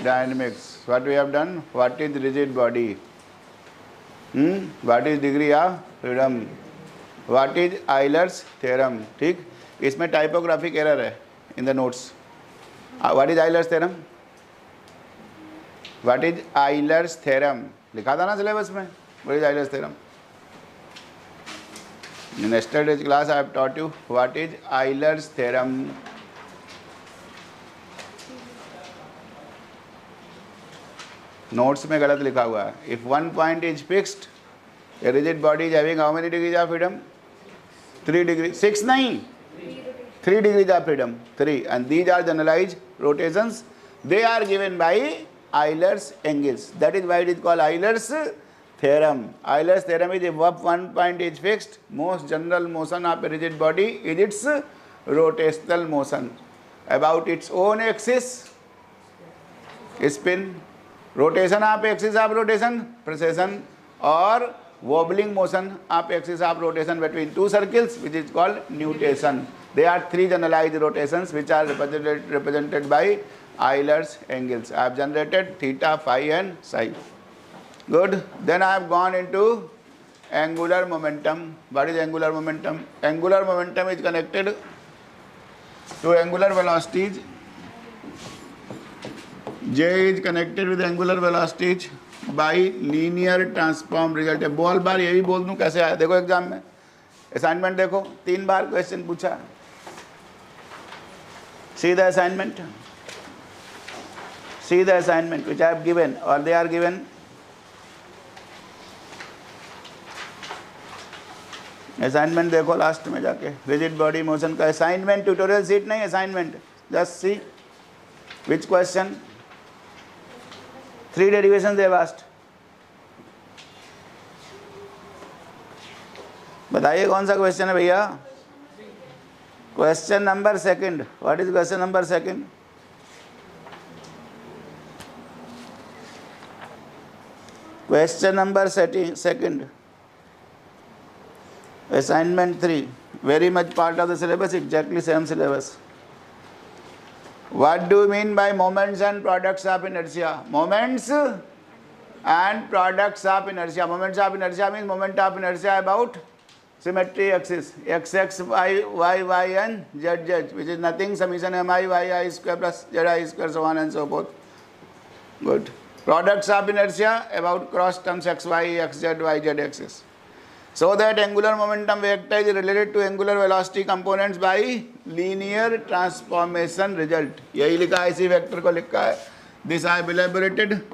dynamics. What we have done? What is rigid body? What is degree of freedom? What is Euler's theorem? ठीक, इसमें typographic error है in the notes. What is Euler's theorem? What is Euler's theorem? लिखा था ना syllabus में. What is Euler's theorem? In yesterday's class I have taught you what is Euler's theorem. Notes में गलत लिखा हुआ है. If one point is fixed, a rigid body is having how many degrees of freedom? 3 degrees. 6 नहीं, 3 degrees of freedom. 3, and these are generalized rotations. They are given by Euler's angles. That is why it is called Euler's theorem. Euler's theorem is if one point is fixed, most general motion of a rigid body is its rotational motion about its own axis, spin, rotation of axis of rotation, precession, or wobbling motion of axis of rotation between two circles, which is called nutation. There are 3 generalized rotations which are represented by Euler's angles. I have generated theta, phi and psi. Good. Then I have gone into angular momentum. What is angular momentum? Angular momentum is connected to angular velocities. J is connected with angular velocities by linear transform result. बॉल बार ये भी बोल दूं कैसे आया. देखो exam में असाइनमेंट देखो, 3 बार क्वेश्चन पूछा. See the assignment. See the assignment which I have given or they are given. Assignment देखो लास्ट में जाके, रिजिड बॉडी मोशन का असाइनमेंट, ट्यूटोरियल सीट नहीं, assignment. Just see which question. 3 derivation they vast. बताइए कौन सा question है भैया. Question number second. What is question number second? Question number second, assignment 3, very much part of the syllabus, exactly same syllabus. What do you mean by moments and products of inertia? Moments and products of inertia. Moments of inertia means moment of inertia about symmetry axis, x, x, y, y, y and z, z, which is nothing, summation mi, yi square plus zi square, so on and so forth. Good. Products of inertia about cross terms x, y, x, z, y, z axis. So that angular momentum vector is related to angular velocity components by linear transformation result. यही लिखा है, इसी vector को लिखा है. This I have elaborated.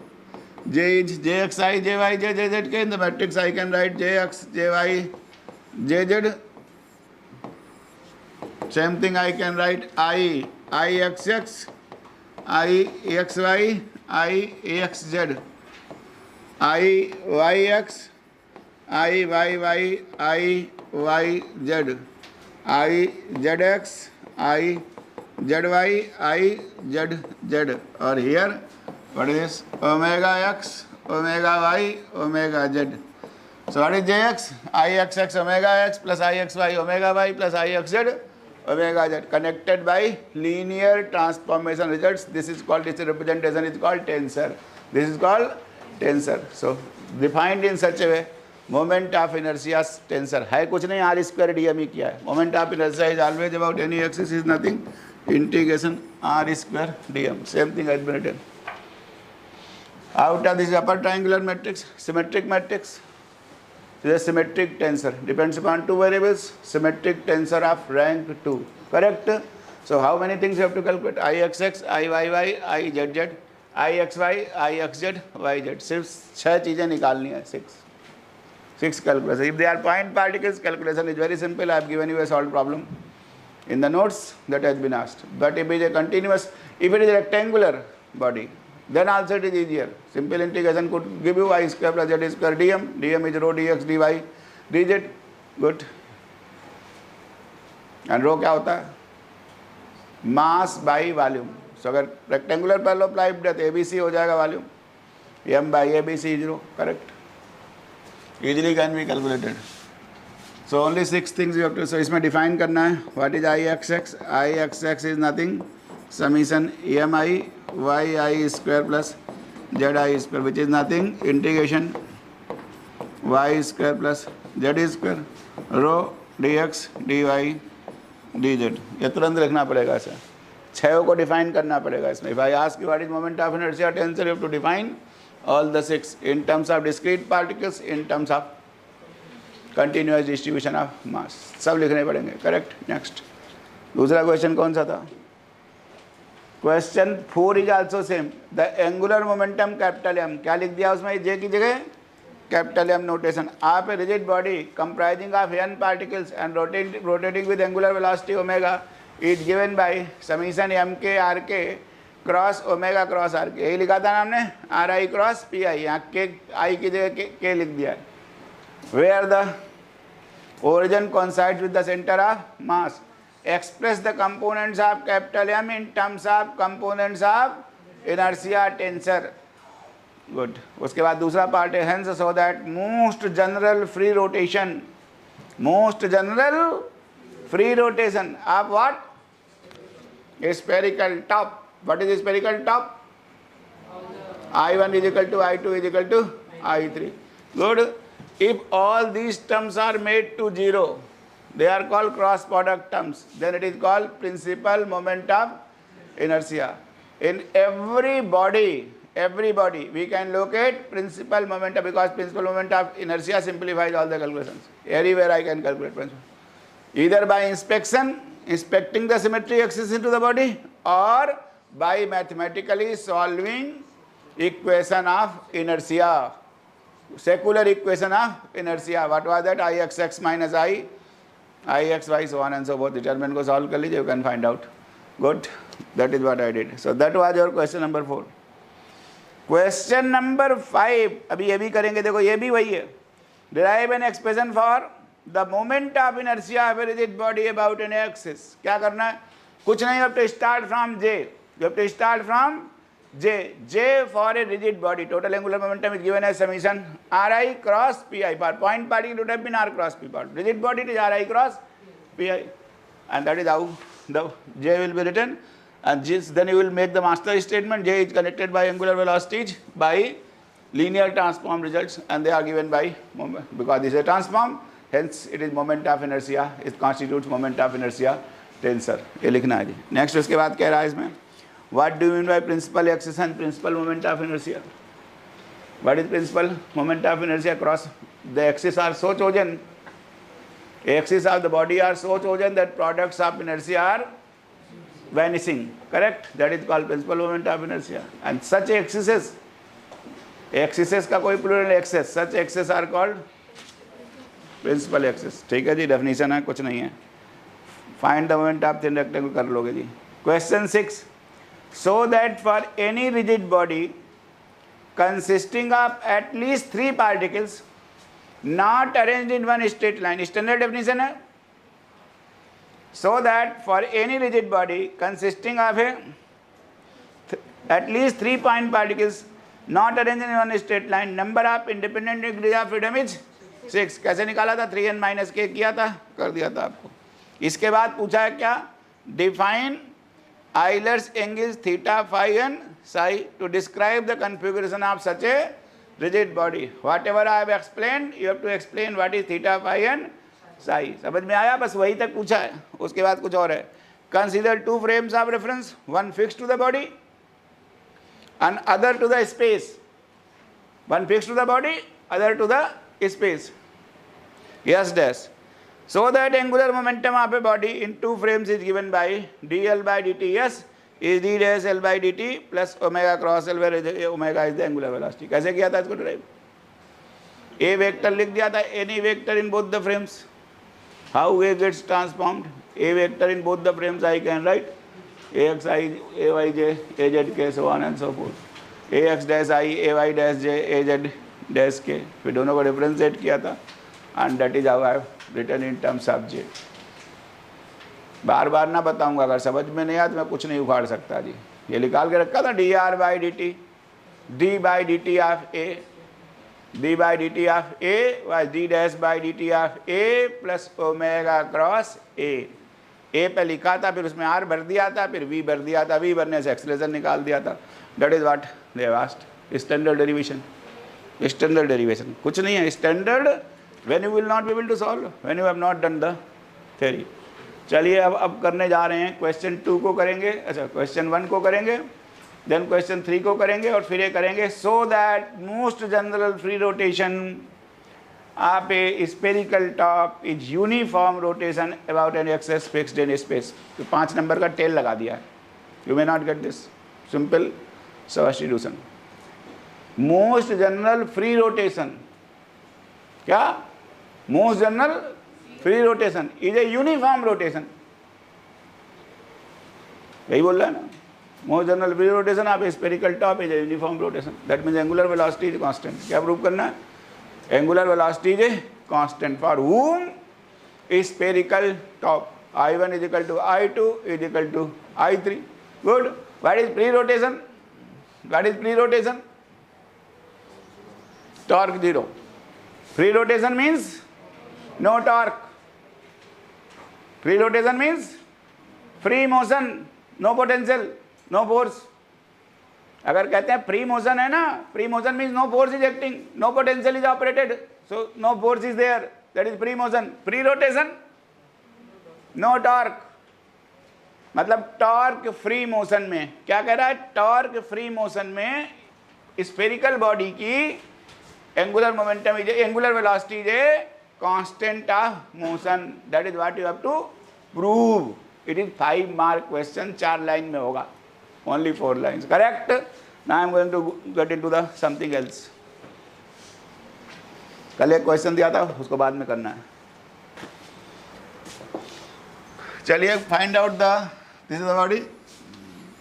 J is jxi, jy, jz. In the matrix I can write jx, jy, jz. Same thing I can write I ixx, I axy, I axz, I yx, I y y, I y z, I zx, I zy, I z z. Or here, what is this? Omega x, omega y, omega z. So what is jx? I xx omega x plus I xy omega y plus I xz omega z, connected by linear transformation results. This is called, this representation is called tensor. This is called tensor. So defined in such a way. Moment of inertia tensor है कुछ नहीं, r square d m ही किया है. Moment of inertia is always about any axis is nothing integration r square d m. Same thing has been written out of this upper triangular matrix. Symmetric matrix is a symmetric tensor, depends upon 2 variables. Symmetric tensor of rank 2. Correct. So how many things you have to calculate? I x x, I y y, I z z, I x y, I x z, y z. सिर्फ 6 चीज़ें निकालनी है. 6 calculation. If they are point particles, calculation is very simple. I have given you a solved problem in the notes that has been asked. But if it is a continuous, if it is a rectangular body, then also it is easier. Simple integration could give you y square plus z square dm. dm is rho dx dy dz. Good. And rho क्या होता है? Mass by volume. So अगर rectangular parallelepiped है तो ABC हो जाएगा volume. m by ABC is rho. Correct. Easily can be calculated. So only 6 things you have to. So इसमें define करना है. What is I x x? I x x is nothing summation mi yi square plus zi square, which is nothing, integration y square plus z square rho dx dy dz. ये तुरंत लिखना पड़ेगा sir, छह को define करना पड़ेगा इसमें. If I ask you what is moment of inertia tensor, you have to define all the six in terms of discrete particles, in terms of continuous distribution of mass, सब लिखने पड़ेंगे. Correct. Next दूसरा question कौन सा था? Question 4 is also same. The angular momentum capital M, क्या लिख दिया उसमें जे की जगह? Capital M notation. Of a rigid body comprising of n particles and rotating with angular velocity omega is given by summation m k r k cross omega cross r k. यही लिखा था ना हमने, r i cross p i. यहाँ के i की जगह k लिख दिया. Where the origin coincides with the center of mass. Express the components of capital M in terms of components of inertia tensor. Good. उसके बाद दूसरा पार्ट है hence so that most general free rotation of what? A spherical top. What is a spherical top? I1 is equal to I2 is equal to I3. Good. If all these terms are made to zero, they are called cross product terms. Then it is called principal moment of inertia. In every body we can locate principal moment, because principal moment of inertia simplifies all the calculations. Everywhere I can calculate principal, either by inspecting the symmetry axis into the body, or by mathematically solving equation of inertia, secular equation of inertia. What was that? Ixx minus ixy, so on and so forth. Determinant को solve कर लीजिए, you can find out. Good. That is what I did. So that was your question number 4. Question number 5. अभी ये भी करेंगे. देखो ये भी वही है. Derive an expression for the moment of inertia of a rigid body about an axis. क्या करना है? कुछ नहीं. You have to start from J. You have to start from J. J for a rigid body. Total angular momentum is given as summation Ri cross Pi. For point particle it would have been R cross P. For rigid body it is Ri cross Pi. And that is how the J will be written. And then you will make the master statement. J is connected by angular velocities by linear transform results, and they are given by moment. Because this is a transform, hence it is moment of inertia. It constitutes moment of inertia tensor. ये लिखना है जी. Next उसके बाद कह रहा है इसमें, what do you mean by principal axis and principal moment of inertia? What is principal moment of inertia? Across the axis are so chosen, axis of the body are so chosen that products of inertia are vanishing. Correct? That is called principal moment of inertia. And such axes का कोई plural axis, such axes are called principal axis. ठीक है जी, definition है, कुछ नहीं है. Find the moment of thin rectangle कर लोगे जी. Question 6. So that for any rigid body consisting of at least 3 particles not arranged in one straight line, standard definition है. So that for any rigid body consisting of at least 3 point particles not arranged in one straight line, number of independent degrees of freedom is 6. कैसे निकाला था? 3n minus k किया था, कर दिया था आपको. इसके बाद पूछा है क्या? Define Euler's angles theta, phi and psi to describe the configuration of such a rigid body. Whatever I have explained, you have to explain what is theta, phi and psi. समझ में आया? बस वही तक पूछा है. उसके बाद कुछ और है. Consider 2 frames of reference, one fixed to the body and other to the space. One fixed to the body, other to the space. Yes, dash. So that angular momentum of a body in 2 frames is given by dl by dt. Yes, is d dash l by dt plus omega cross l, where omega is the angular velocity. कैसे किया था इसको derive? A vector लिख दिया था, any vector in both the frames. How A gets transformed? A vector in both the frames I can write ax I, ay j, az k, so on and so forth. Ax dash I, ay dash j, az dash k. फिर दोनों को differentiate किया था, and that is how I have written in terms of j. बार बार ना बताऊंगा, अगर समझ में नहीं आया तो मैं कुछ नहीं उखाड़ सकता जी. ये निकाल के रखा था dr by dt, d by dt of a, d by dt of a was d dash by dt of a plus omega cross a. ए पे लिखा था, फिर उसमें आर भर दिया था, फिर वी भर दिया था, वी भरने से एक्सेलरेशन निकाल दिया था। That is what they have asked, standard derivation. Standard derivation कुछ नहीं है, standard when you will not be able to solve, when you have not done the theory. चलिए अब करने जा रहे हैं क्वेश्चन 2 को करेंगे, अच्छा क्वेश्चन 1 को करेंगे, देन क्वेश्चन 3 को करेंगे और फिर ये करेंगे। So that most general free rotation of a spherical top is uniform rotation about an axes fixed in space. तो 5 नंबर का टेल लगा दिया है, you may not get this simple substitution. Most general free rotation, क्या most general free rotation is a uniform rotation, यही बोल रहा है ना। Most general free rotation of spherical top is a uniform rotation, that means angular velocity is constant. क्या prove करना है? Angular velocity is a constant for whom spherical top I1 is equal to I2 is equal to I3. Good. What is free rotation? What is free rotation? Torque 0. Free rotation means no torque. Free rotation means free motion, no potential, no force. अगर कहते हैं free motion है ना, free motion means no force is acting, no potential is operated, so no force is there, that is free motion. Free rotation no torque, मतलब torque free motion में क्या कह रहा है? टॉर्क फ्री मोशन में spherical body की angular momentum is angular velocity is a constant of motion, that is what you have to prove. It is 5 mark question, 4 line में होगा, only 4 lines, correct? Now I am going to get into the something else. कल एक question दिया था, उसको बाद में करना है। चलिए find out the, this is the body,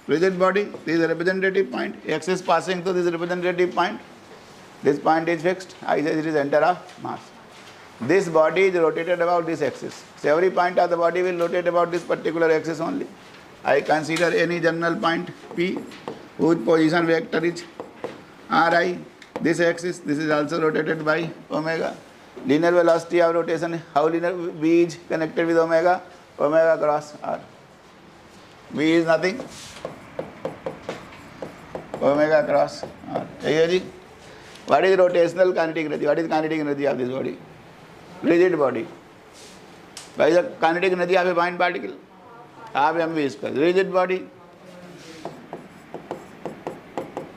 rigid body, this is a representative point, axis passing through this representative point, this point is fixed, I say it is center of mass. This body is rotated about this axis, so every point of the body will rotate about this particular axis only. I consider any general point P whose position vector is Ri. This axis, this is also rotated by omega. Linear velocity of rotation, how linear V is connected with omega? Omega cross R. V is nothing. Omega cross R. है जी. What is rotational kinetic energy? What is kinetic energy of this body? Rigid body. What is the kinetic energy of a point particle? आप m v इसका rigid body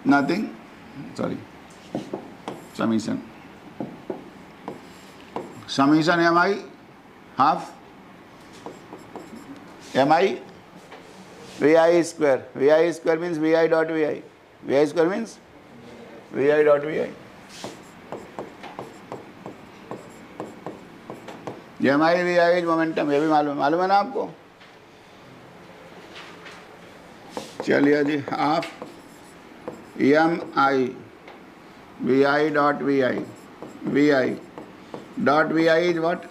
nothing, sorry summation, summation m i half m i v i square, v i square means v i dot v i, v i square means v i dot v i. M i v i momentum, ये भी मालूम है ना आपको। चलिए जी, half m i v i dot v i, v i dot v i is what?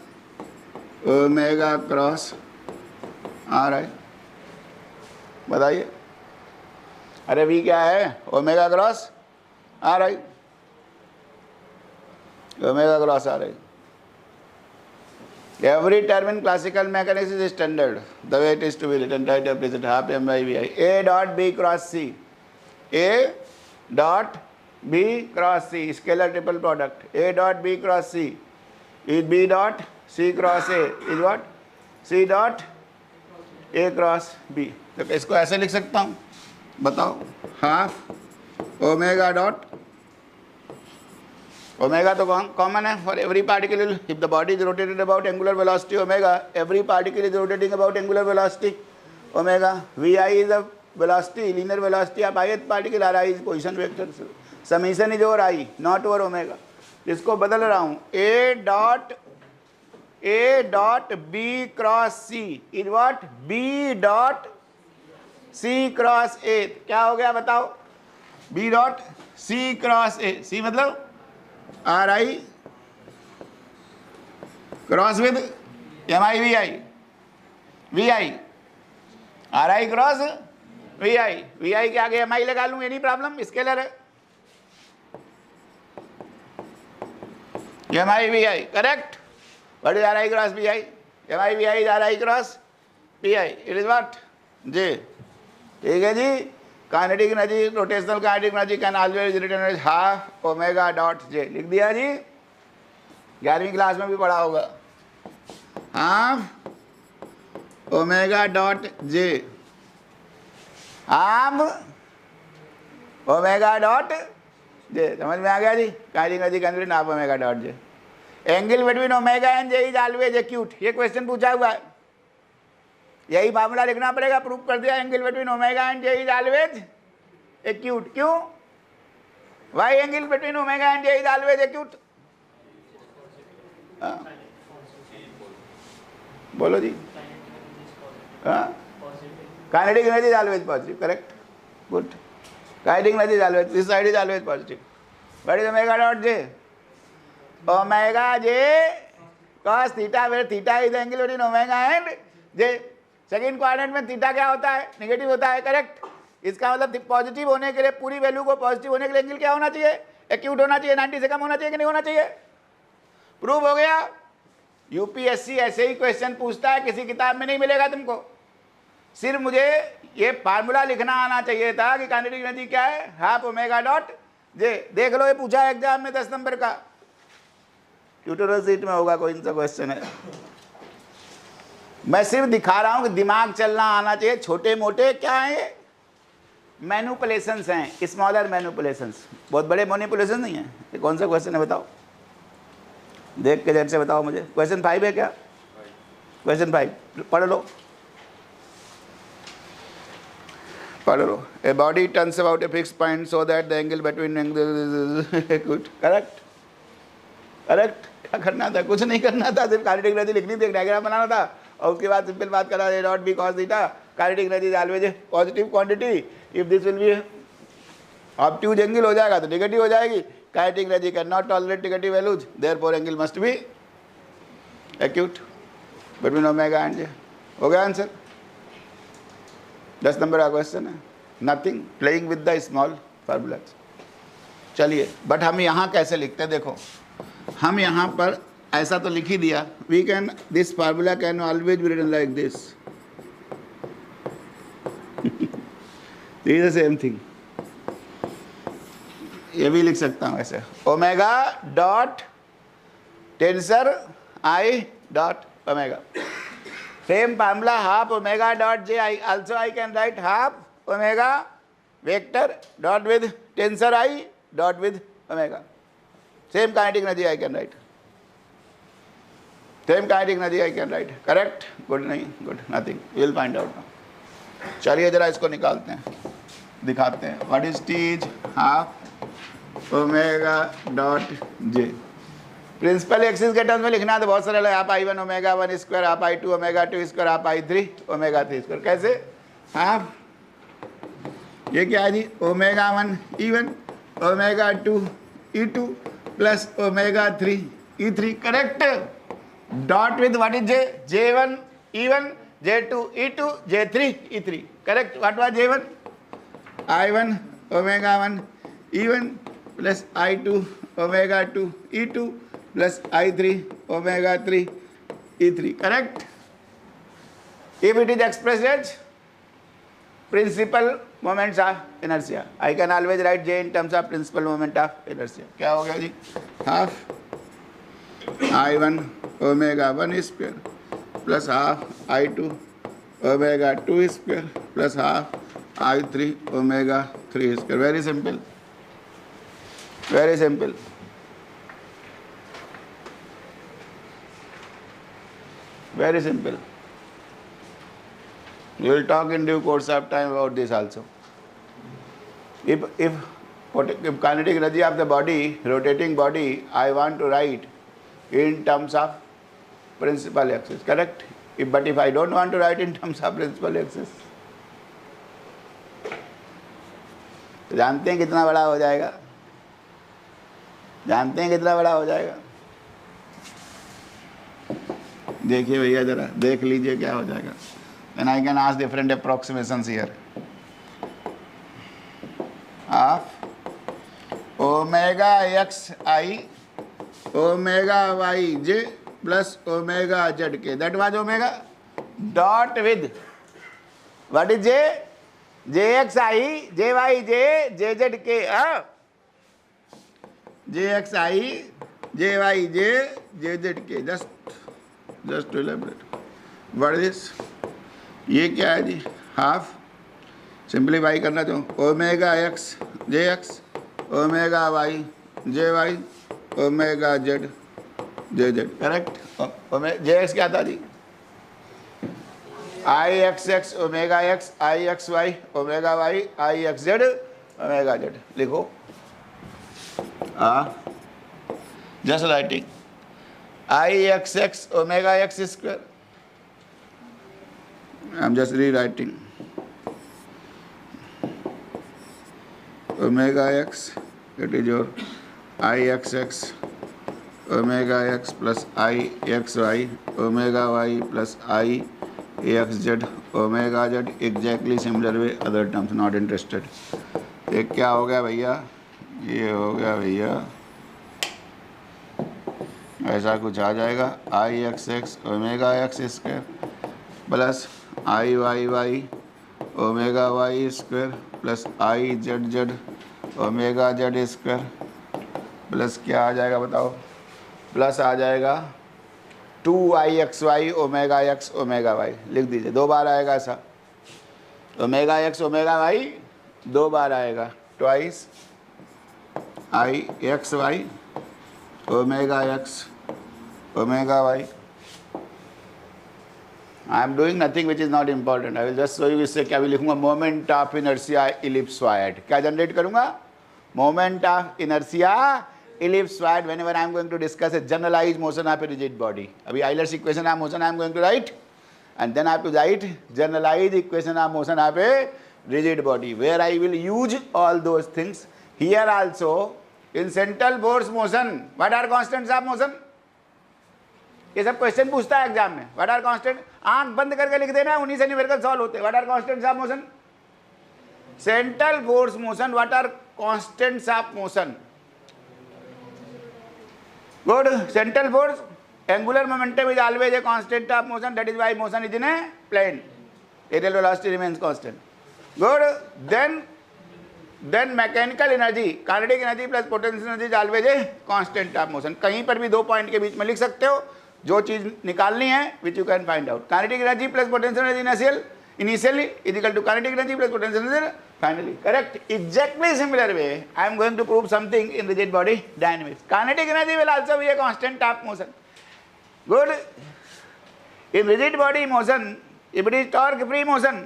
Omega cross are आई। बताइए, अरे वी क्या है? Omega cross are I, omega cross are I. Every term in classical mechanics is standard, the way it is to be written, right up is half m by vi. A dot b cross c, A dot b cross c, scalar triple product. A dot b cross c is b dot c cross A is what? C dot A cross b. तो इसको ऐसे लिख सकता हूँ, बताओ, half omega dot, omega तो common है for every particle. If the body is rotated about angular velocity omega, every particle is rotating about angular velocity omega. V i is the velocity, linear velocity of ith particle, r i is position vector, summation is over i not over omega. इसको बदल रहा हूँ, a dot b cross c is what? B dot c cross a. क्या हो गया बताओ? B dot c cross a, c मतलब r i cross with m i v i, v i r i cross v i, v i के आगे m i लगा लूँ, any problem? Scalar है, m i v i, correct. What is r i cross v i? M i v i is r i cross p i, it is what j. ठीक है जी। Kinetic energy, rotational kinetic energy can always return as half omega dot j. लिख दिया जी, 11वीं class में भी पढ़ा होगा। Half omega dot j, half omega dot j. समझ में आ गया जी। Kinetic energy can return half omega dot j. Angle between omega and j is always acute, ये क्वेश्चन पूछा हुआ है, यही फार्मूला लिखना पड़ेगा। प्रूव कर दिया, angle between omega and j is always acute. क्यों? Why angle between omega and j is always acute? बोलो जी। Kinetic energy is always positive, correct, good. Kinetic energy is always, this side is always positive. What is omega dot j? Omega j cos theta, where theta is angle between omega and j. Second quadrant में theta क्या होता है? Negative होता है, correct. इसका मतलब positive होने के लिए, पूरी वैल्यू को पॉजिटिव होने के लिए एंगल क्या होना चाहिए? एक्यूट होना चाहिए। 90 से कम होना चाहिए कि नहीं होना चाहिए? प्रूव हो गया। यूपीएससी ऐसे ही क्वेश्चन पूछता है, किसी किताब में नहीं मिलेगा तुमको। सिर्फ मुझे ये फार्मूला लिखना आना चाहिए था कि काइनेटिक एनर्जी क्या है, हाफ ओमेगा डॉट जे। देख लो, ये पूछा है एग्जाम में 10 नंबर का, ट्यूटोरियल सीट में होगा, कोई सा क्वेश्चन है। मैं सिर्फ दिखा रहा हूं कि दिमाग चलना आना चाहिए। छोटे मोटे क्या है, मैनिपुलेशंस हैं, स्मॉलर मैनिपुलेशंस, बहुत बड़े मैनिपुलेशन नहीं है। ये कौन सा क्वेश्चन है बताओ, देख के देर से बताओ मुझे। क्वेश्चन 5 है क्या? क्वेश्चन 5 पढ़ लो, पढ़ लो। A body turns about a fix point so that the angle between good, correct, correct. क्या करना था? कुछ नहीं करना था, सिर्फ काइनेटिक एनर्जी लिखनी थी, डायग्राम बनाना था, और उसके बाद सिंपल बात करा, a dot b cos theta, kinetic energy is always positive quantity, if this will be obtuse angle हो जाएगा तो नेगेटिव हो जाएगी। Kinetic energy can not tolerate negative values, therefore angle must be acute between omega and j. हो गया answer? 10 number का question है, nothing, playing with the small formulas. चलिए, बट हम यहाँ कैसे लिखते हैं? देखो, हम यहाँ पर ऐसा तो लिख ही दिया, we can, this formula can always be written like this, this is the same thing. ये भी लिख सकता हूँ ऐसे, omega dot tensor I dot omega, same formula, half omega dot J I, also I can write half omega vector dot with tensor I dot with omega. Same kinetic energy I can write. Same kinetic energy I can write. Correct? Good नहीं? Good. Nothing. We will find out now. चलिए जरा इसको निकालते हैं, दिखाते हैं। What is T is half omega dot j. Principal axis के terms में लिखना तो बहुत सारा है, half I1 omega 1 square, half I2 omega 2 square, half I3 omega 3 square. कैसे? हाफ, ये क्या है जी? Omega 1 E1 omega 2 E2 plus omega 3 E3, correct. Dot with what is j? J1 E1, J2 E2, J3 E3, correct. What was J1? I1 omega 1 E1 plus I2 omega 2 E2 plus I3 omega 3 E3, correct. If it is expressed as principal moments of inertia, I can always write J in terms of principal moment of inertia. क्या हो गया जी? Half I1 omega 1 square plus half I2 omega 2 square plus half I3 omega 3 square. Very simple, very simple. Very simple. We will talk in due course of time about this also. If kinetic energy of the body, rotating body, I want to write in terms of principal axis, correct? But if I don't want to write in terms of principal axis, तो जानते हैं कितना बड़ा हो जाएगा? जानते हैं कितना बड़ा हो जाएगा? देखिए भैया, जरा देख लीजिए क्या हो जाएगा। Then I can ask different approximations here. Of omega xi omega yj plus omega zk, that was omega dot with what is J? JXI, JYJ, JZK. JXI, JYJ, JZK. Just to elaborate. What is this? ये क्या है जी? Half simplify करना चाहो omega x जे x omega Y जे Y omega Z J Z correct. जे x क्या था जी? आई x x omega x I x y omega Y I x Z omega Z. लिखो just writing I x x omega x square. I am just rewriting omega x, it is your ixx omega x plus ixy omega y plus ixz omega z. exactly similar way other terms, not interested. ये क्या हो गया भैया? ये हो गया भैया ऐसा कुछ आ जाएगा ixx omega x square plus I y y omega y square plus I z z omega z square plus क्या आ जाएगा बताओ? प्लस आ जाएगा 2ixy omega x omega Y. लिख दीजिए, 2 बार आएगा ऐसा. ओमेगा एक्स ओमेगा वाई 2 बार आएगा. Twice I x y omega x omega y. I am doing nothing which is not important. I will just show you. इससे क्या भी लिखूंगा? Moment of inertia ellipsoid. क्या जनरेट करूंगा? Moment of inertia ellipsoid. whenever I am going to discuss a generalized motion of a rigid body. अभी Euler's equation of motion I am going to write, and then I have to write generalized equation of motion of a rigid body, where I will use all those things. Here also in central force motion, what are constants of motion? ये सब question पूछता है exam में. What are constant? आंख बंद करके लिख देना, उन्हीं से न्यूमेरिकल सॉल्व होते हैं. What are constants of motion? Central force motion. What are constants of motion? Good. Central force angular momentum is always a constant of motion. That is why motion is in a plane. Areal velocity remains constant. Good. Then mechanical energy, kinetic energy plus potential energy is always a constant of motion. कहीं पर भी 2 point के बीच में लिख सकते हो. जो चीज निकालनी है which you can find out. Kinetic energy plus potential energy initially is equal to kinetic energy plus potential energy finally. Correct. Exactly similar way I am going to prove something in rigid body dynamics. Kinetic energy will also be a constant of motion. Good. In rigid body motion, if it is torque free motion,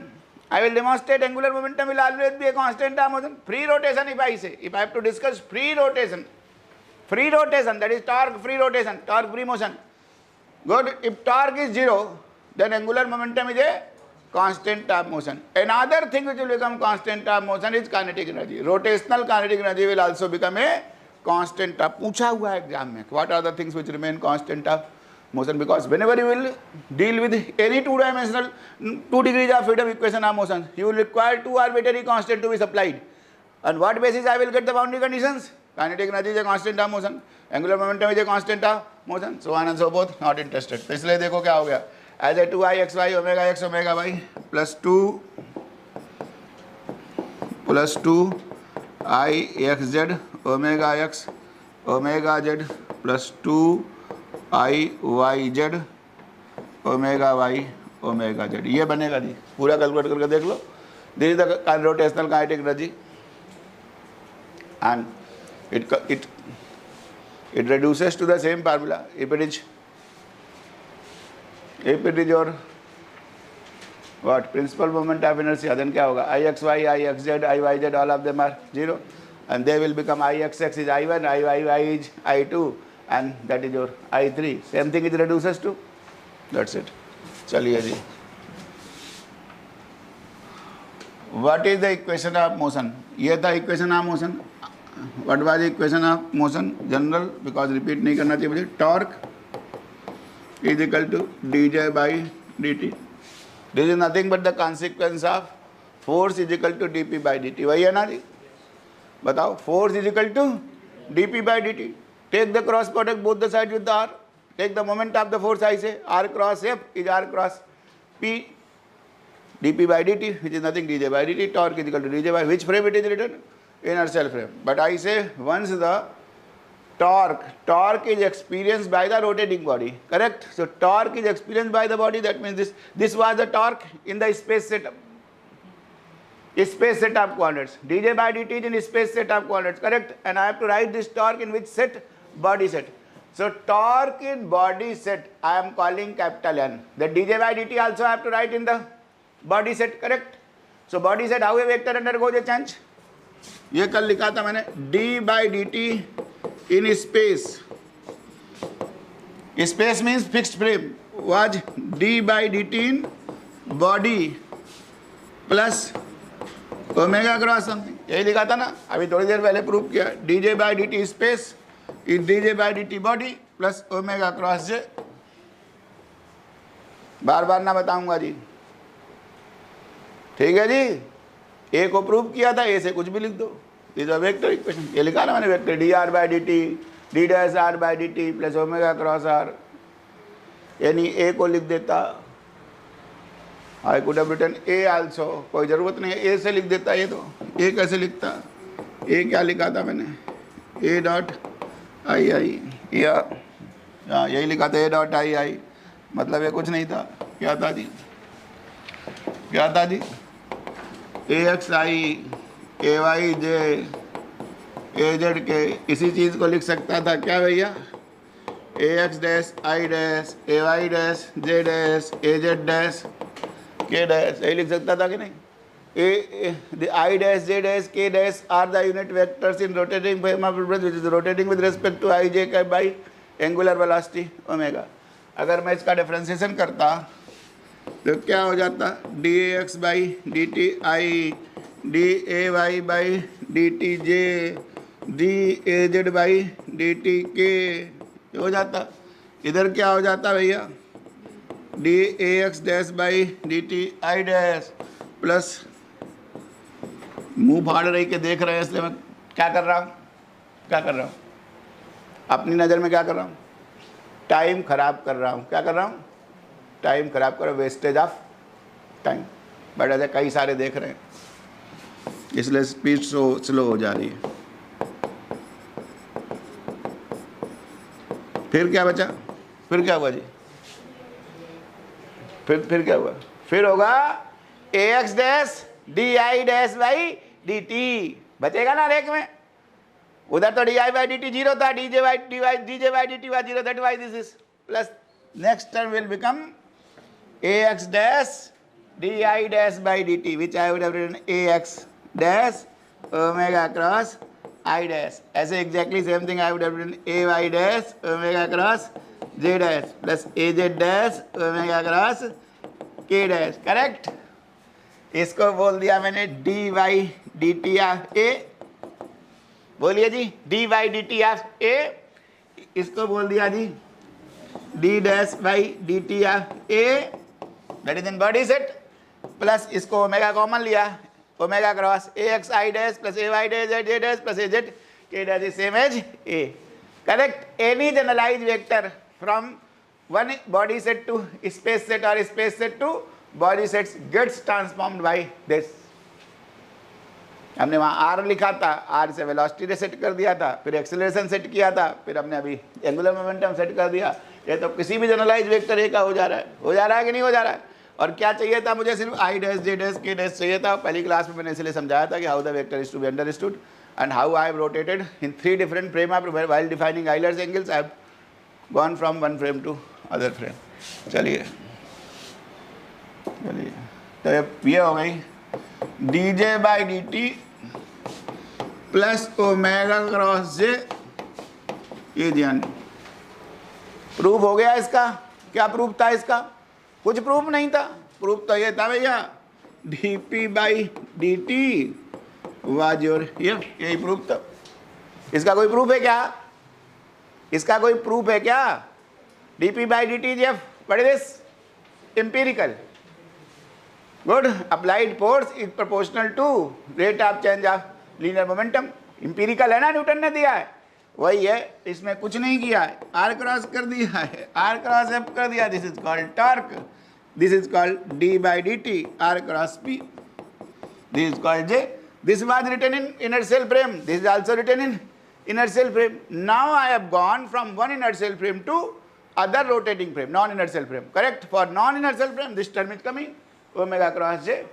I will demonstrate angular momentum will always be a constant of motion. Free rotation, if I say, if I have to discuss free rotation, that is torque free rotation, torque free motion. Good. If torque is 0, then angular momentum is a constant of motion. Another thing which will become constant of motion is kinetic energy. Rotational kinetic energy will also become a constant of. पूछा हुआ है exam में, what are the things which remain constant of motion? Because whenever you will deal with any 2-dimensional 2 degrees of freedom equation of motion, you will require 2 arbitrary constant to be supplied. On what basis I will get the boundary conditions? Kinetic energy is a constant of motion, angular momentum is a constant of motion, so on and so forth. Not interested. तो इसलिए देखो क्या हो गया, as a 2ixy omega x omega y plus 2 ixz omega x omega z plus 2 iyz omega y omega z. ये बनेगा जी, पूरा calculate करके देख लो. This is the rotational kinetic energy and it reduces to the same formula. If it is your what principal moment of inertia, then क्या होगा? ixy ixz iyz all of them are 0 and they will become ixx is i1 iyy is i2 and that is your i3. Same thing it reduces to. That's it. चलिए जी. What is the equation of motion? ये था equation of motion. What was the equation of motion? General, because repeat नहीं करना चाहिए मुझे. Torque is equal to dj by dt. This is nothing but the consequence of force is equal to dp by dt. वही है ना जी? बताओ. Force is equal to dp by dt. Take the cross product both the sides with the r. Take the moment of the force I say r cross f is r cross P dP by dt, which is nothing dJ by dt. Torque is equal to dJ by which frame it is written? Inertial frame. But I say once the torque is experienced by the rotating body, correct? So torque is experienced by the body, that means this was the torque in the space setup. Space set of coordinates. dJ by dt is in space set of coordinates, correct? And I have to write this torque in which set? Body set. So torque in body set I am calling capital N. The dJ by dt also I have to write in the body set, correct? So body set, how a vector undergoes a change? ये कल लिखा था मैंने, d by dt in space. Space means fixed frame was d by dt in body plus omega cross something, यही लिखा था ना, अभी थोड़ी देर पहले प्रूव किया. dj by dt space is dj by dt body plus omega cross j. बार बार ना बताऊंगा जी, ठीक है जी. ए को प्रूव किया था, ए से कुछ भी लिख दो. इज अ वेक्टर इक्वेशन, ये लिखा ना मैंने, vector dr by dt d dash r by dt plus omega cross r. यानी ए को लिख देता, I could have written a also, कोई ज़रूरत नहीं है ए से लिख देता. ये तो ए कैसे लिखता, ए क्या लिखा था मैंने, ए डॉट आई आई, या यही लिखा था ए डॉट आई आई. मतलब ये कुछ नहीं था, क्या था जी, क्या था जी, a x i a y j a z k. इसी चीज़ को लिख सकता था क्या भैया, a x dash i dash a y dash j dash a z dash k dash, यही लिख सकता था कि नहीं. The i dash j dash k dash are the unit vectors in rotating frame of reference which is rotating with respect to i j cap by angular velocity omega. अगर मैं इसका differentiation करता तो क्या हो जाता, d a x by D t i d a y by D T j d a z by D t के हो जाता. इधर क्या हो जाता भैया, d a x dash by D t i dash plus, मुंह फाड़ रही के देख रहे हैं इसलिए मैं क्या कर रहा हूँ, क्या कर रहा हूँ, अपनी नज़र में क्या कर रहा हूँ, टाइम खराब कर रहा हूँ. क्या कर रहा हूँ, टाइम खराब कर रहा हूँ, वेस्टेज ऑफ टाइम. बट ऐसे कई सारे देख रहे हैं इसलिए स्पीड स्लो हो जा रही है. फिर क्या बचा, फिर क्या हुआ जी, फिर क्या हुआ, फिर होगा a x dash d i dash by D t बचेगा ना रेक में. उधर तो d i by D t zero था, d J by D t y zero, that why this is plus. Next term will become a x dash d i dash by D t which I would have written a x dash omega cross i dash. ऐसे exactly same thing I would have written a y dash omega cross j dash plus a z dash omega cross k dash, correct. इसको बोल दिया मैंने d y d t of a, बोलिए जी, d y d t of a. इसको बोल दिया जी d dash by D t of a, that is in body set, plus इसको ओमेगा कॉमन लिया, omega cross a x i dash plus a y dash z j dash plus a z k dash is same as a, correct. Any generalize vector from one body set to space set or space set to body sets gets transformed by this. हमने वहाँ r लिखा था, r से velocity set कर दिया था, फिर acceleration set किया था, फिर हमने अभी एंगुलर मोमेंटम सेट कर दिया. ये तो किसी भी जनरलाइज वेक्टर ए का हो जा रहा है, हो जा रहा है कि नहीं हो जा रहा है. और क्या चाहिए था मुझे, सिर्फ आई dash j dash k dash चाहिए था. पहली क्लास में मैंने इसलिए समझाया था कि how the vector is to be understood and how I have rotated in 3 different frame of while defining Euler's angles. I have gone from one frame to other frame. चलिए तो ये हो गई d J by D t plus omega cross j. ये ध्यान, proof हो गया इसका. क्या प्रूफ था इसका, कुछ प्रूफ नहीं था. प्रूफ तो ये था भैया D P by D tea was your F, यही प्रूफ था. इसका कोई प्रूफ है क्या, इसका कोई प्रूफ है क्या, D P by D T G F, what is this, empirical. Good. Applied force is proportional to rate of change of linear momentum. Empirical है ना, न्यूटन ने दिया है, वही है. इसमें कुछ नहीं किया है, आर क्रॉस कर दिया है, आर क्रॉस एफ कर दिया. This is called torque. This is called d by dt r cross p. This is called j. This was written in inertial frame. This is also written in inertial frame. Now I have gone from one inertial frame to other rotating frame, non-inertial frame. Correct? For non-inertial frame, this term is coming omega cross j.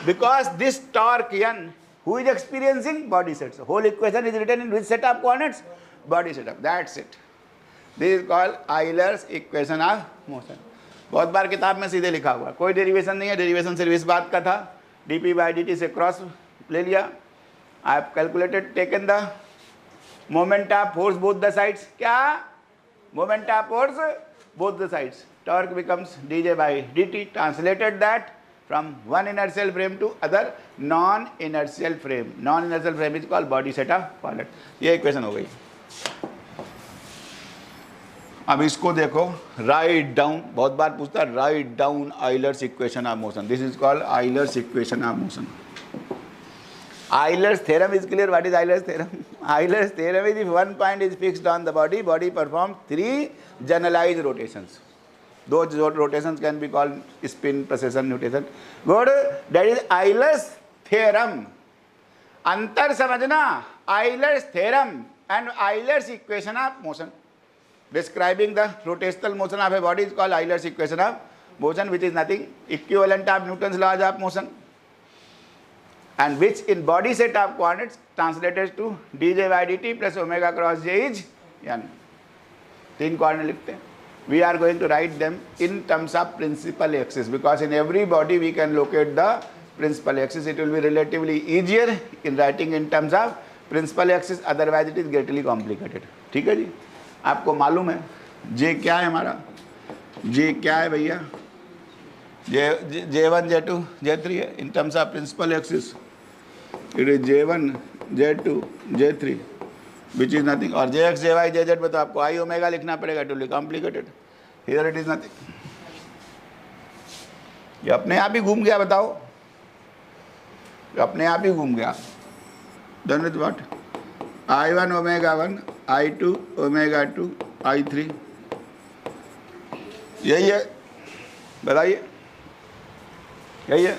Because this torque n, who is experiencing? Body set. So whole equation is written in which set of coordinates? Body setup. That's it. This is called Euler's equation of motion. बहुत बार किताब में सीधे लिखा हुआ, कोई derivation नहीं है. Derivation सिर्फ इस बात का था, dp by dt से क्रॉस ले लिया. I have calculated, taken the moment of force both the sides. क्या? Moment of force both the sides. Torque becomes dj by dt. Translated that from one inertial frame to other non-inertial frame. Non-inertial frame is called body set of coordinates. ये equation हो गई. अब इसको देखो, write down. बहुत बार पूछता है write down Euler's equation of motion. This is called Euler's equation of motion. Euler's theorem is clear. What is Euler's theorem? Euler's theorem is if one point is fixed on the body, body performs three generalized rotations. Those rotations can be called spin, precession, nutation. Good. That is Euler's theorem. अंतर समझना, Euler's theorem and Euler's equation of motion. Describing the rotational motion of a body is called Euler's equation of motion, which is nothing equivalent of Newton's laws of motion, and which in body set of coordinates translated to dj by dt plus omega cross j is n. तीन coordinate लिखते हैं. We are going to write them in terms of principal axis, because in every body we can locate the principal axis. It will be relatively easier in writing in terms of principal axis, otherwise it is greatly complicated. ठीक है जी. आपको मालूम है j क्या है हमारा? j क्या है भैया? J1, J2, J3 है in terms of principal axis. It is J1, J2, J3, which is nothing. और Jx, Jy, Jz में तो आपको I ओमेगा लिखना पड़ेगा. It will be complicated. Here it is nothing. ये अपने आप ही घूम गया, बताओ. ये अपने आप ही घूम गया. Done with what? I1 omega 1, I2 omega 2, I3. यही है. बताइए. यही है.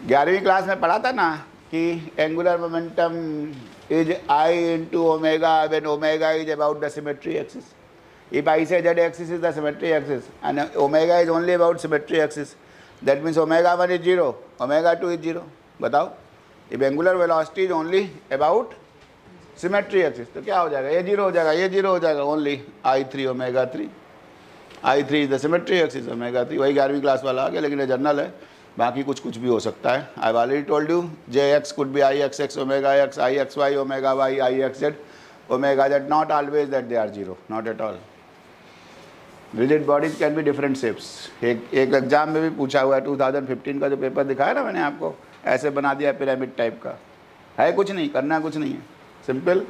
11वीं क्लास में पढ़ा था ना कि angular momentum is I into omega when omega is about the symmetry axis. If I say z axis is the symmetry axis and omega is only about symmetry axis, that means omega 1 is 0, omega 2 is 0. बताओ. If angular velocity is only about symmetry axis, तो क्या हो जाएगा? ये 0 हो जाएगा, ये 0 हो जाएगा. Only I3 omega 3. I3 is the symmetry axis, omega 3. वही 11वीं क्लास वाला आ गया, लेकिन ये जर्नल है. बाकी कुछ भी हो सकता है. I have already told you Jx could be Ixx, omega x, Ixy, omega y, Ixz, omega z. Not always that they are 0. Not at all. Rigid bodies can be different shapes. एक exam में भी पूछा हुआ है. 2015 का जो paper दिखाया ना मैंने आपको, ऐसे बना दिया पिरामिड टाइप का. है कुछ नहीं, करना कुछ नहीं है. सिंपल.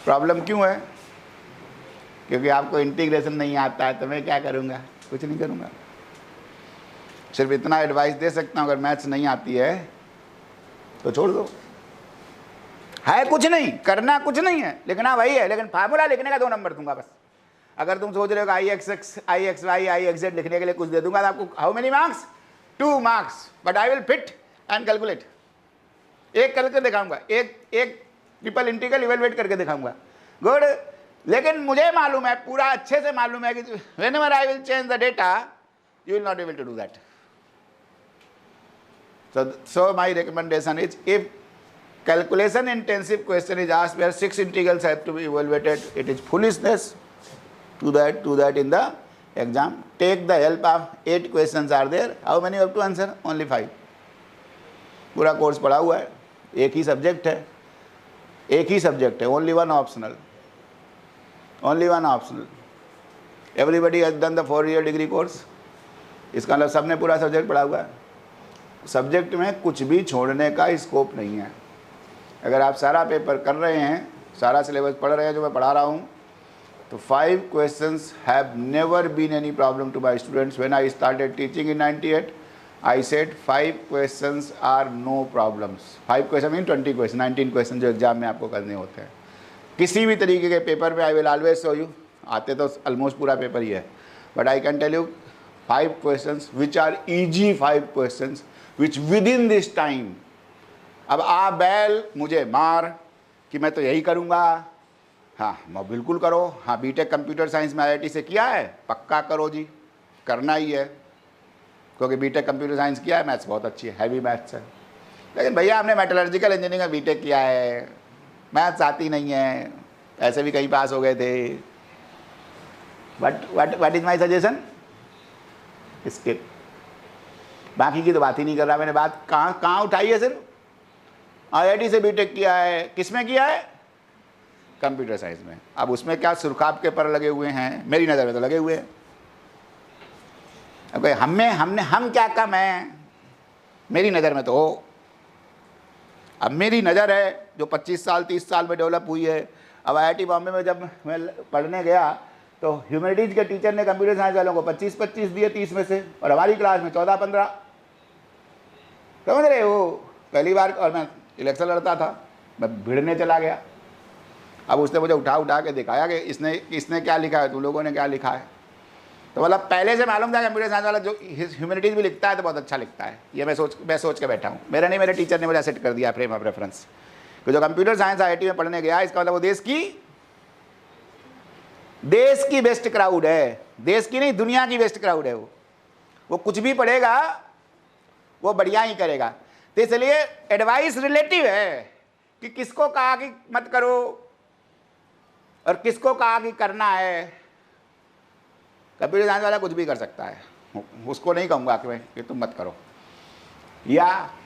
प्रॉब्लम क्यों है? क्योंकि आपको इंटीग्रेशन नहीं आता है. तो मैं क्या करूँगा? कुछ नहीं करूँगा. सिर्फ इतना एडवाइस दे सकता हूँ, अगर मैथ्स नहीं आती है तो छोड़ दो. है कुछ नहीं, करना कुछ नहीं है, लिखना वही है. लेकिन फार्मूला लिखने का 2 नंबर दूंगा बस. अगर तुम सोच रहे हो कि Ixx, Ixy, Ixz लिखने के लिए कुछ दे दूंगा तो आपको how many marks? 2 marks. But I will fit and calculate. एक करके दिखाऊंगा, एक ट्रिपल इंटीग्रल इवेलुएट करके दिखाऊंगा. गुड. लेकिन मुझे मालूम है, पूरा अच्छे से मालूम है कि whenever I will change the data you will not able to do that. So my recommendation is, if calculation intensive question is asked where 6 integrals have to be evaluated, it is foolishness to that in the exam. Take the help of 8 questions are there. How many you have to answer? Only 5. पूरा course पढ़ा हुआ है. एक ही subject है, एक ही subject है. Only one optional. Only one optional. Everybody has done the 4-year degree course. इसका मतलब सबने पूरा सब्जेक्ट पढ़ा हुआ है. सब्जेक्ट में कुछ भी छोड़ने का स्कोप नहीं है. अगर आप सारा पेपर कर रहे हैं, सारा सिलेबस पढ़ रहे हैं जो मैं पढ़ा रहा हूँ, तो 5 questions have never been any problem to my students. When I started teaching in 98, I said 5 questions are no problems. 5 questions mean 20 questions, 19 questions जो एग्जाम में आपको करने होते हैं. किसी भी तरीके के पेपर में I will always show you. आते तो ऑलमोस्ट पूरा पेपर ही है, but I can tell you 5 questions which are easy 5 questions which within this time. अब आ बैल मुझे मार कि मैं तो यही करूँगा, हाँ मैं बिल्कुल करो, हाँ बीटेक कंप्यूटर साइंस में IIT से किया है, पक्का करो जी, करना ही है, क्योंकि बीटेक कंप्यूटर साइंस किया है, मैथ्स बहुत अच्छी है, हैवी मैथ्स है। लेकिन भैया आपने मेटलर्जिकल इंजीनियरिंग में बीटेक किया है, मैथ्स आती नहीं है, ऐसे भी कहीं पास हो गए थे, what is my suggestion, skip. बाकी की तो बात ही नहीं कर रहा, मैंने बात कहाँ उठाई है, सिर्फ IIT से बीटेक किया है, किस में किया है, कंप्यूटर साइंस में। अब उसमें क्या सुरखाब के पर लगे हुए हैं, मेरी नज़र में तो लगे हुए हैं। अब हम क्या कम हैं, मेरी नज़र में तो हो। अब मेरी नज़र है जो 25 साल 30 साल में डेवलप हुई है। अब IIT बॉम्बे में जब मैं पढ़ने गया तो ह्यूमैनिटीज़ के टीचर ने कंप्यूटर साइंस वालों को 25-25 दिए 30 में से, और हमारी क्लास में 14-15। समझ रहे हो, पहली बार, और मैं इलेक्शन लड़ता था, मैं भिड़ने चला गया। अब उसने मुझे उठा के दिखाया कि इसने क्या लिखा है, तुम लोगों ने क्या लिखा है। तो मतलब पहले से मालूम था कंप्यूटर साइंस वाला जो ह्यूमैनिटीज़ भी लिखता है तो बहुत अच्छा लिखता है। ये मैं सोच के बैठा हूँ, मेरा नहीं, मेरे टीचर ने मुझे सेट कर दिया फ्रेम ऑफ रेफरेंस कि जो कंप्यूटर साइंस IIT में पढ़ने गया, इसका मतलब वो देश की बेस्ट क्राउड है, देश की नहीं दुनिया की बेस्ट क्राउड है। वो कुछ भी पढ़ेगा वो बढ़िया ही करेगा। तो इसलिए एडवाइस रिलेटिव है कि किसको कहा कि मत करो और किसको कहा कि करना है। कंप्यूटर साइंस वाला कुछ भी कर सकता है, उसको नहीं कहूँगा कि तुम मत करो, या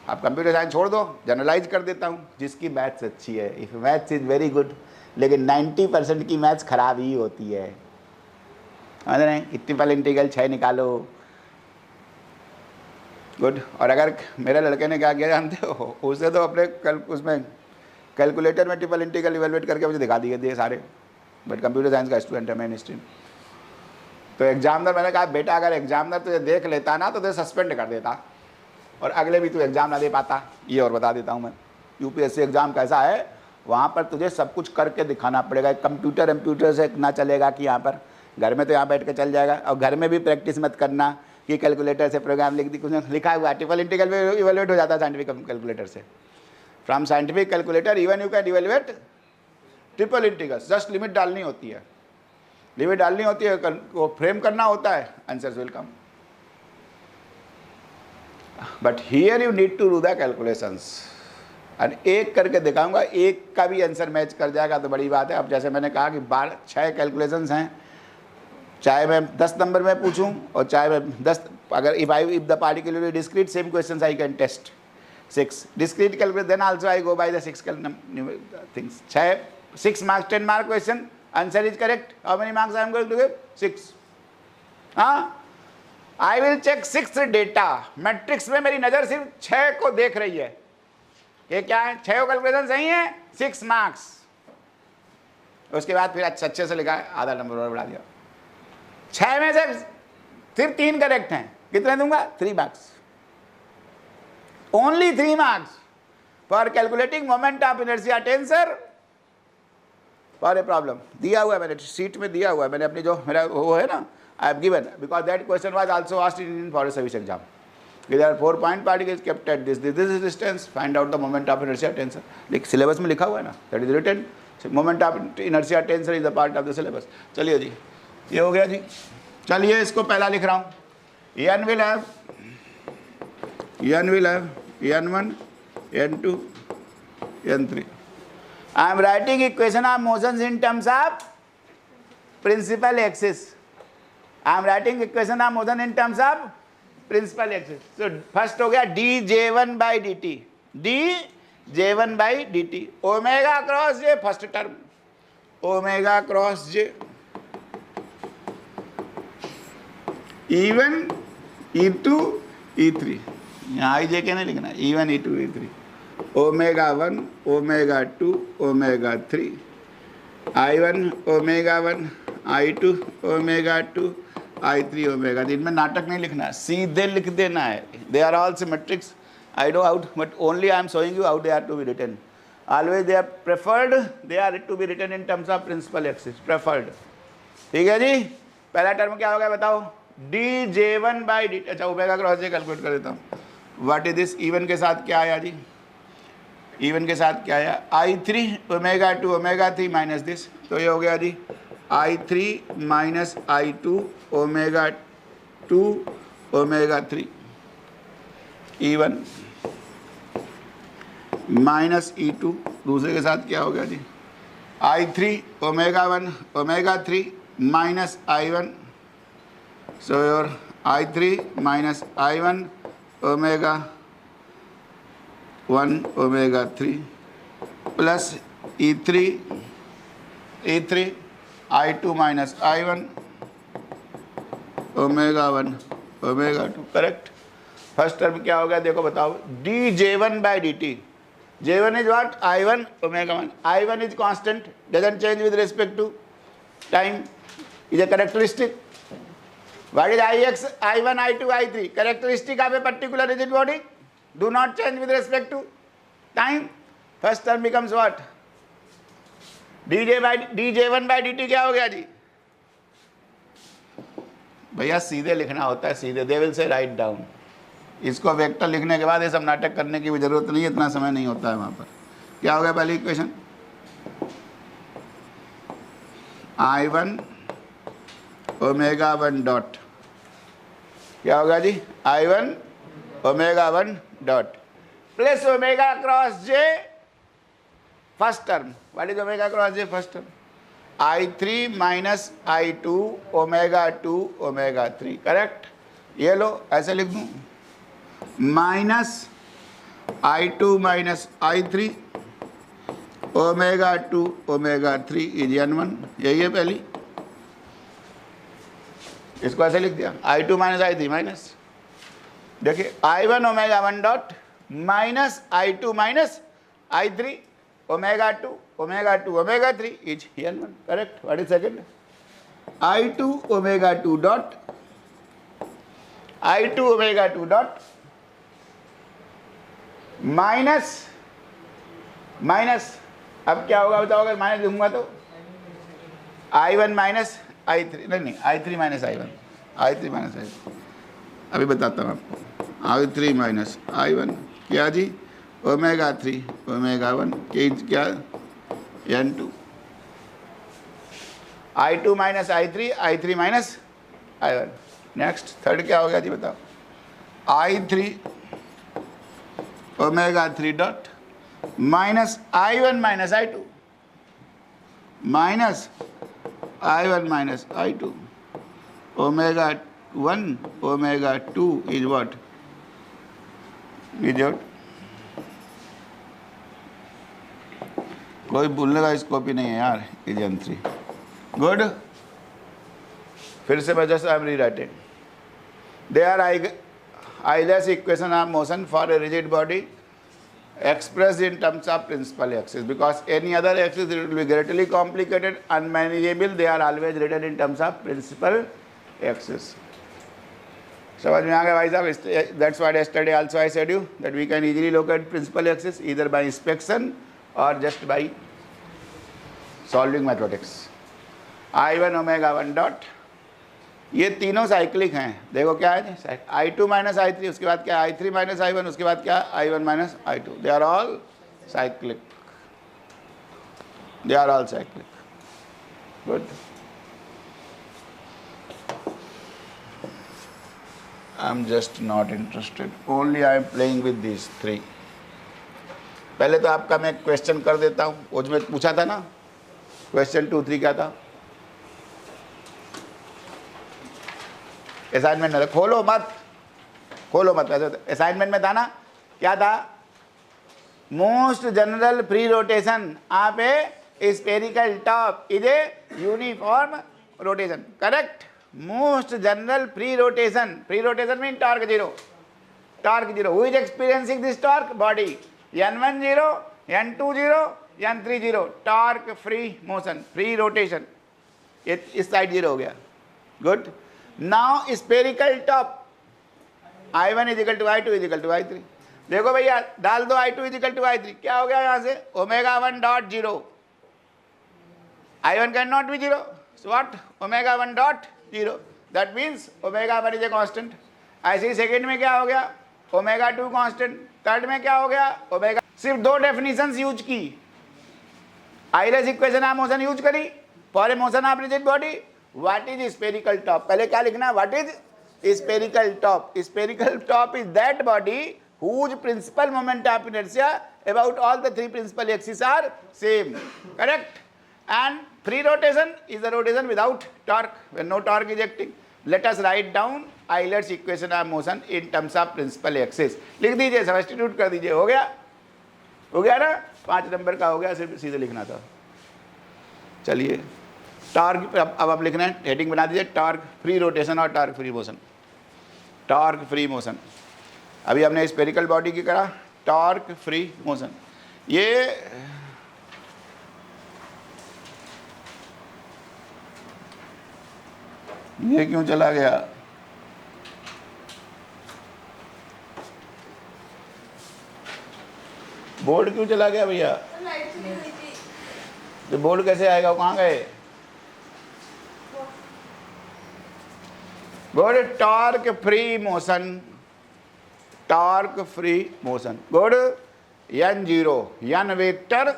आप कंप्यूटर साइंस छोड़ दो, जनरलाइज कर देता हूँ, जिसकी मैथ्स अच्छी है। If maths is very good, लेकिन 90% की मैथ्स खराब ही होती है। समझ रहे हैं, ट्रिपल इंटीग्रल 6 निकालो, गुड। और अगर मेरे लड़के ने क्या किया जानते हो, उसने तो अपने उसमें कैलकुलेटर में ट्रिपल इंटीग्रल इवेलुएट करके मुझे दिखा दिए सारे। बट कंप्यूटर साइंस का स्टूडेंट है, मेन स्ट्रीम। तो एग्जामिनर, मैंने कहा बेटा अगर एग्जामिनर तुझे देख लेता ना तो तुझे सस्पेंड कर देता और अगले भी तू एग्जाम ना दे पाता। ये और बता देता हूँ मैं, UPSC एग्जाम कैसा है, वहाँ पर तुझे सब कुछ करके दिखाना पड़ेगा। कंप्यूटर से ना चलेगा कि यहाँ पर, घर में तो यहाँ बैठ के चल जाएगा, और घर में भी प्रैक्टिस मत करना कि कैलकुलेटर से प्रोग्राम लिख दी, कुछ लिखा हुआ ट्रिपल इंटीग्रल में इवेलुएट हो जाता है साइंटिफिक कैलकुलेटर से। From scientific calculator even you can evaluate triple integrals, just limit डालनी होती है, लिमिट डालनी होती है, वो फ्रेम करना होता है, answers will come. But here you need to do the calculations, और एक करके दिखाऊंगा, एक का भी आंसर मैच कर जाएगा तो बड़ी बात है। अब जैसे मैंने कहा कि 6 कैलकुलेशंस हैं, चाहे मैं 10 नंबर में पूछूं और चाहे मैं 10, अगर if the particular is discrete same questions I can test 6 discrete calculus, then also I go by the 6 things. 6 marks 10 mark question, answer is correct, how many marks I am going to give? 6. I will check 6 data, matrix में मेरी नज़र सिर्फ 6 को देख रही है, ये क्या है, 6 कैलकुलेशन सही है, 6 मार्क्स। उसके बाद फिर अच्छे से लिखा है, आधा नंबर और बढ़ा दिया। 6 में से सिर्फ 3 करेक्ट हैं, कितने दूंगा? 3 marks, only 3 marks for calculating moment of inertia tensor for a problem. दिया हुआ है मैंने, सीट में दिया हुआ है मैंने, अपनी जो मेरा वो है ना, I have given, because that question was also asked in forest service exam. There are 4 point particles kept at this is distance, find out the moment of inertia tensor। लिख, सिलेबस में लिखा हुआ है ना, that is written, moment of inertia tensor is the part of the syllabus। चलिए जी, ये हो गया जी। चलिए इसको पहला लिख रहा हूँ, n will have n1 n2 n3। I am writing equation of motions in terms of principal axis। I am writing equation of motion in terms of principal axis. तो फर्स्ट हो गया dj1 by dt, dj1 by dt, omega cross J first term, omega cross J E1 E2 E3, यहाँ I J के नहीं लिखना, E1 E2 E3, omega 1 omega 2 omega 3, I1 omega 1 I2 omega 2 I3 omega. इनमें नाटक नहीं लिखना, सीधे लिख देना है। They are all symmetrics, I know out, but only I am showing you how they are to be written. Always they are preferred, they are to be written in terms of principal axis, preferred. ठीक है जी। पहला term क्या हो गया बताओ, D J one by D T. अच्छा omega cross जे calculate कर देता हूँ। What is this? इवन के साथ क्या आया जी? इवन के साथ क्या आया? I three omega two omega three minus this, तो ये हो गया जी I three minus I two omega two omega three E1 minus E2। दूसरे के साथ क्या हो गया जी? I3 omega one omega three minus I1, so your I3 minus I1 omega one omega three plus E3 I2 minus I1 omega one omega two. Correct. First term क्या हो गया देखो बताओ, D J one by D T. J one is what? I one omega one. I one is constant, doesn't change with respect to time, is a characteristic. What is I X I one I two I three? Characteristic of a particular rigid body, do not change with respect to time. First term becomes what? D J one by D T क्या हो गया जी? भैया सीधे लिखना होता है, सीधे। They will say write down. इसको वेक्टर लिखने के बाद ये सब नाटक करने की भी जरूरत नहीं है, इतना समय नहीं होता है वहाँ पर। क्या हो गया पहली equation? I one omega one dot, क्या होगा जी? I one omega one dot plus omega cross J first term. What is omega cross J first term? I3 minus I2 omega two omega three. Correct. ये लो ऐसे लिख दूँ, minus I2 minus I3 omega two omega three is N1। यही है पहली, इसको ऐसे लिख दिया, I2 माइनस I3 माइनस, देखिए I1 omega one dot minus I2 minus I3 omega two omega three is N1। Correct. What is second? I2 omega two dot I2 omega two dot minus minus, अब क्या होगा बताओ? अगर minus दूंगा तो I1 minus I3, नहीं I3 minus I1 minus I3। अभी बताता हूँ आपको। I3 माइनस I1 क्या जी? ओमेगा थ्री ओमेगा वन के क्या? N2। I2 minus I3 minus I1। Next third क्या हो गया जी बताओ? I3 omega three dot minus I1 minus I2 minus I1 minus I2 omega one omega two is what? Is what? कोई भूलने का स्कोप ही नहीं है यार। Is N3। गुड। फिर से मैं just I am rewriting. They are Euler's equation of motion for a rigid body expressed in terms of principal axis, because any other axis it will be greatly complicated, unmanageable. They are always written in terms of principal axis. समझ में आ गया भाई साहब? That's why yesterday also I said you that we can easily locate principal axis either by inspection or just by solving mathematics. I1 omega one dot, ये तीनों cyclic हैं। देखो क्या है? I2 माइनस I3, उसके बाद क्या? I3 माइनस I1, उसके बाद क्या? I1 minus I2। They are all cyclic, they are all cyclic. Good. I am just not interested, only I am playing with this three. पहले तो आपका मैं क्वेश्चन कर देता हूँ, वो जो मैं पूछा था ना, क्वेश्चन 2, 3 क्या था? असाइनमेंट में खोलो मत वैसे असाइनमेंट में था ना, क्या था? Most general free rotation of a spherical top is a uniform rotation. Correct. Most general free rotation mean torque zero. Who is experiencing this torque? Body. N1 0, N2 0, N3 0। Torque free motion, free rotation. ये इस side 0 हो गया। Good. Now spherical top I1 is equal to I2 is equal to I3। देखो भैया डाल दो I2 is equal to I3, क्या हो गया यहाँ से? Omega one dot zero. I1 can not be zero, so what? Omega one dot zero. That means omega 1 is a constant. ऐसे ही सेकंड में क्या हो गया, ओमेगा 2 कांस्टेंट। थर्ड में क्या हो गया, ओमेगा। सिर्फ दो डेफिनेशंस यूज की, Euler's equation of motion use करी for a motion of rigid body. What is spherical top, पहले क्या लिखना है, what is spherical top. Spherical top is that body whose principal moment of inertia about all the three principal axes are same, correct? And free rotation is a rotation without torque, when no torque is acting. Let us write down Euler's equation of motion in terms of principal axis. लिख दीजिए, substitute कर दीजिए, हो गया ना, 5 number का हो गया, सिर्फ सीधे लिखना था। चलिए टॉर्क अब आप लिखना है, हेडिंग बना दीजिए, टॉर्क फ्री रोटेशन और torque free motion. Torque free motion अभी हमने स्पेरिकल बॉडी की करा, टॉर्क फ्री मोशन। ये क्यों चला गया, बोर्ड क्यों चला गया भैया, तो बोर्ड कैसे आएगा, वो कहाँ गए board. Torque free motion, torque free motion, good. n0, n vector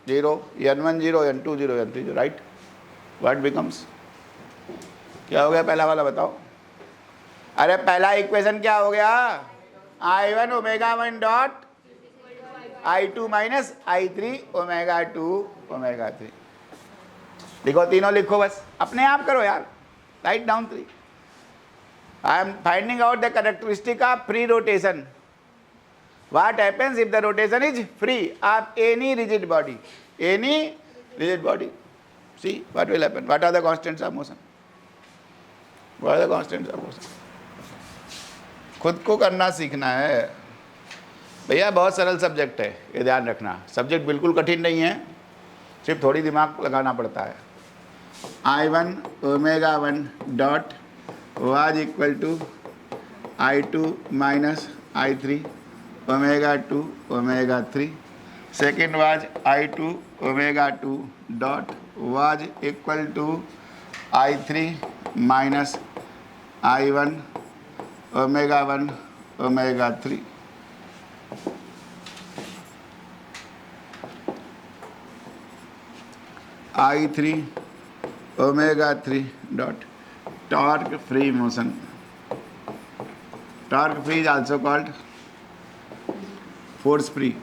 0, n1 0, n2 0, n3 0, right. What becomes, क्या हो गया पहला वाला बताओ। अरे पहला इक्वेशन क्या हो गया, I1 omega 1 dot I2 minus I3 omega 2 omega 3। लिखो, तीनों लिखो, बस अपने आप करो यार, write down 3। I am finding out the characteristic of free rotation. What happens if the rotation is free of any rigid body? Any rigid body. See what will happen. What are the constants of motion? What are the constants of motion? खुद को करना सीखना है भैया, बहुत सरल subject है, ये ध्यान रखना। सब्जेक्ट बिल्कुल कठिन नहीं है, सिर्फ थोड़ी दिमाग लगाना पड़ता है। I1 omega 1 dot was equal to I2 minus I3 omega 2 omega 3. Second was I2 omega 2 dot was equal to I3 minus I1 omega 1 omega 3. I3 omega 3 dot torque free motion. Torque free is also called force free.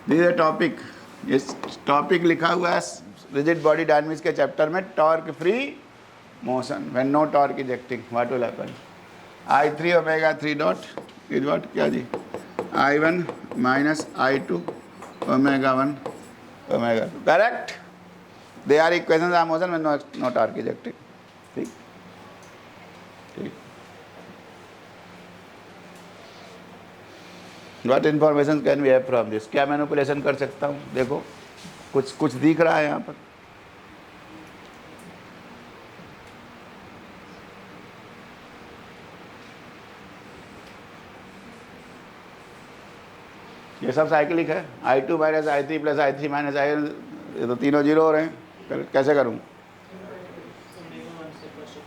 This is a topic. इस topic लिखा हुआ है rigid body dynamics के chapter में, torque free motion when no torque is acting, what will happen. I3 omega 3 dot is what, क्या जी, I1 minus I2 omega 1 omega 2, correct? They are equations of motion when no torque is acting. ठीक ठीक। What information can we have from this? क्या manipulation कर सकता हूँ, देखो कुछ दिख रहा है यहाँ पर। ये सब साइक्लिक है, I2 minus I3 plus I3 minus I, ये तो तीनों जीरो हो रहे हैं, कैसे करूं।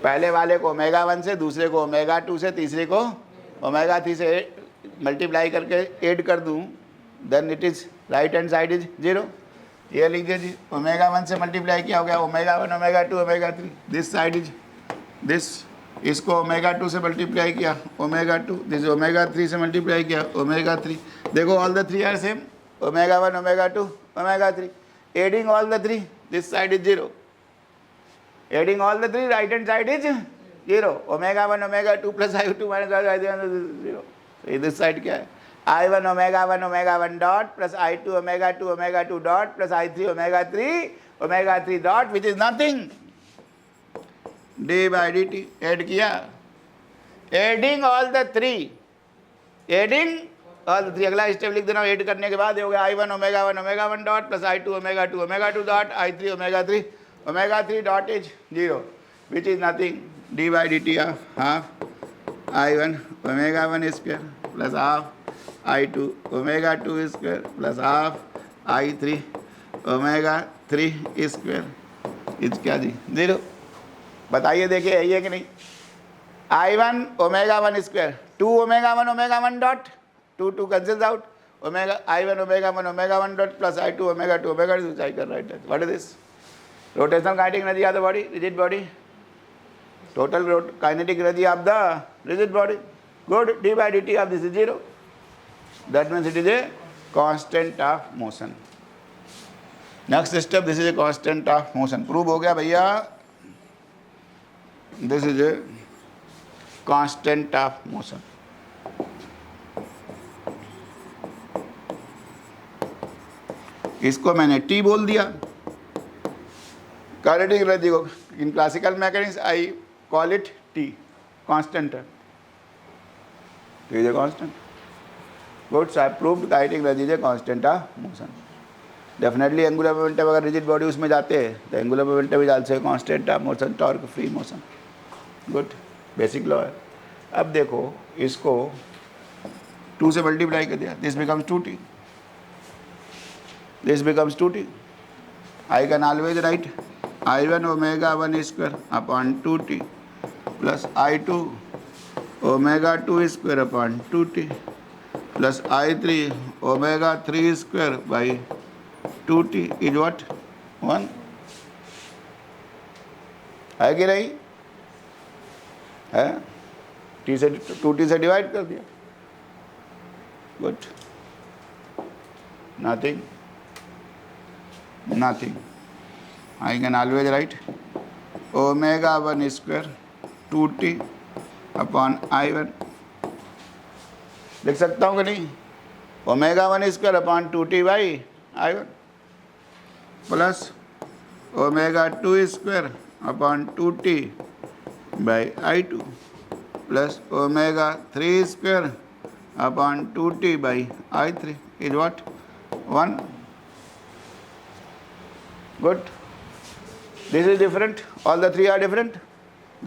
पहले वाले को ओमेगा 1 से, दूसरे को ओमेगा 2 से, तीसरे को ओमेगा 3 से मल्टीप्लाई करके ऐड कर दूं, then it is right hand side is 0। ये लिख दीजिए, ओमेगा 1 से मल्टीप्लाई किया हो गया omega 1 omega 2 omega 3, this side is this, इसको ओमेगा 2 से मल्टीप्लाई किया ओमेगा 2, दिस ओमेगा 3 से मल्टीप्लाई किया ओमेगा 3। देखो all the 3 are same, omega 1 omega 2 omega 3, adding all the 3, this side is 0, adding all the 3, right hand side is 0, omega 1 omega 2 plus I2 minus I3 0। This side क्या है, I1 omega 1 dot plus I2 omega 2 dot plus I3 omega 3 dot, which is nothing, D by D T. Add किया, adding all the 3, adding all the 3। अगला step लिख देना, add करने के बाद हो गया I1 omega 1 dot plus I2 omega 2 dot I3 omega 3 dot is 0, which is nothing, D by D t of half I1 omega 1 square plus half I2 omega 2 square plus half I3 omega 3 square is क्या जी 0। बताइए देखिए यही है कि नहीं। I1 omega 1 square 2 omega 1 dot 2 cancels out omega I1 omega 1 dot plus I2 omega 2 आई कर right. What is this? Rotational kinetic energy of the body, rigid body, total kinetic energy of the rigid body. Good, d by dt of this is 0. That means it is a constant of motion. Next step, this is a constant of motion. Prove हो गया भैया, this is a constant of motion. इसको मैंने T बोल दिया kinetic energy को। In classical mechanics I call it T, constant है, तो is a constant. Good, so I proved kinetic energy is a constant of motion. Definitely angular momentum, अगर rigid body उसमें जाते हैं तो angular momentum is also constant of motion, torque free motion. Good, basic law है। अब देखो इसको 2 से मल्टीप्लाई कर दिया, this becomes 2t, this becomes 2t। I can always write I1 omega 1 square upon 2t plus I2 omega 2 square upon 2t plus I3 omega 3 square by 2t is what 1 है कि नहीं है? t से 2t से divide कर दिया। Good, nothing nothing. I can always right omega 1 square 2t upon I1, लिख सकता हूँ कि नहीं? Omega 1 square upon 2t by I1 plus omega 2 square upon 2t by I2 plus omega 3 square upon 2t by I3 is what 1। Good, this is different, all the three are different.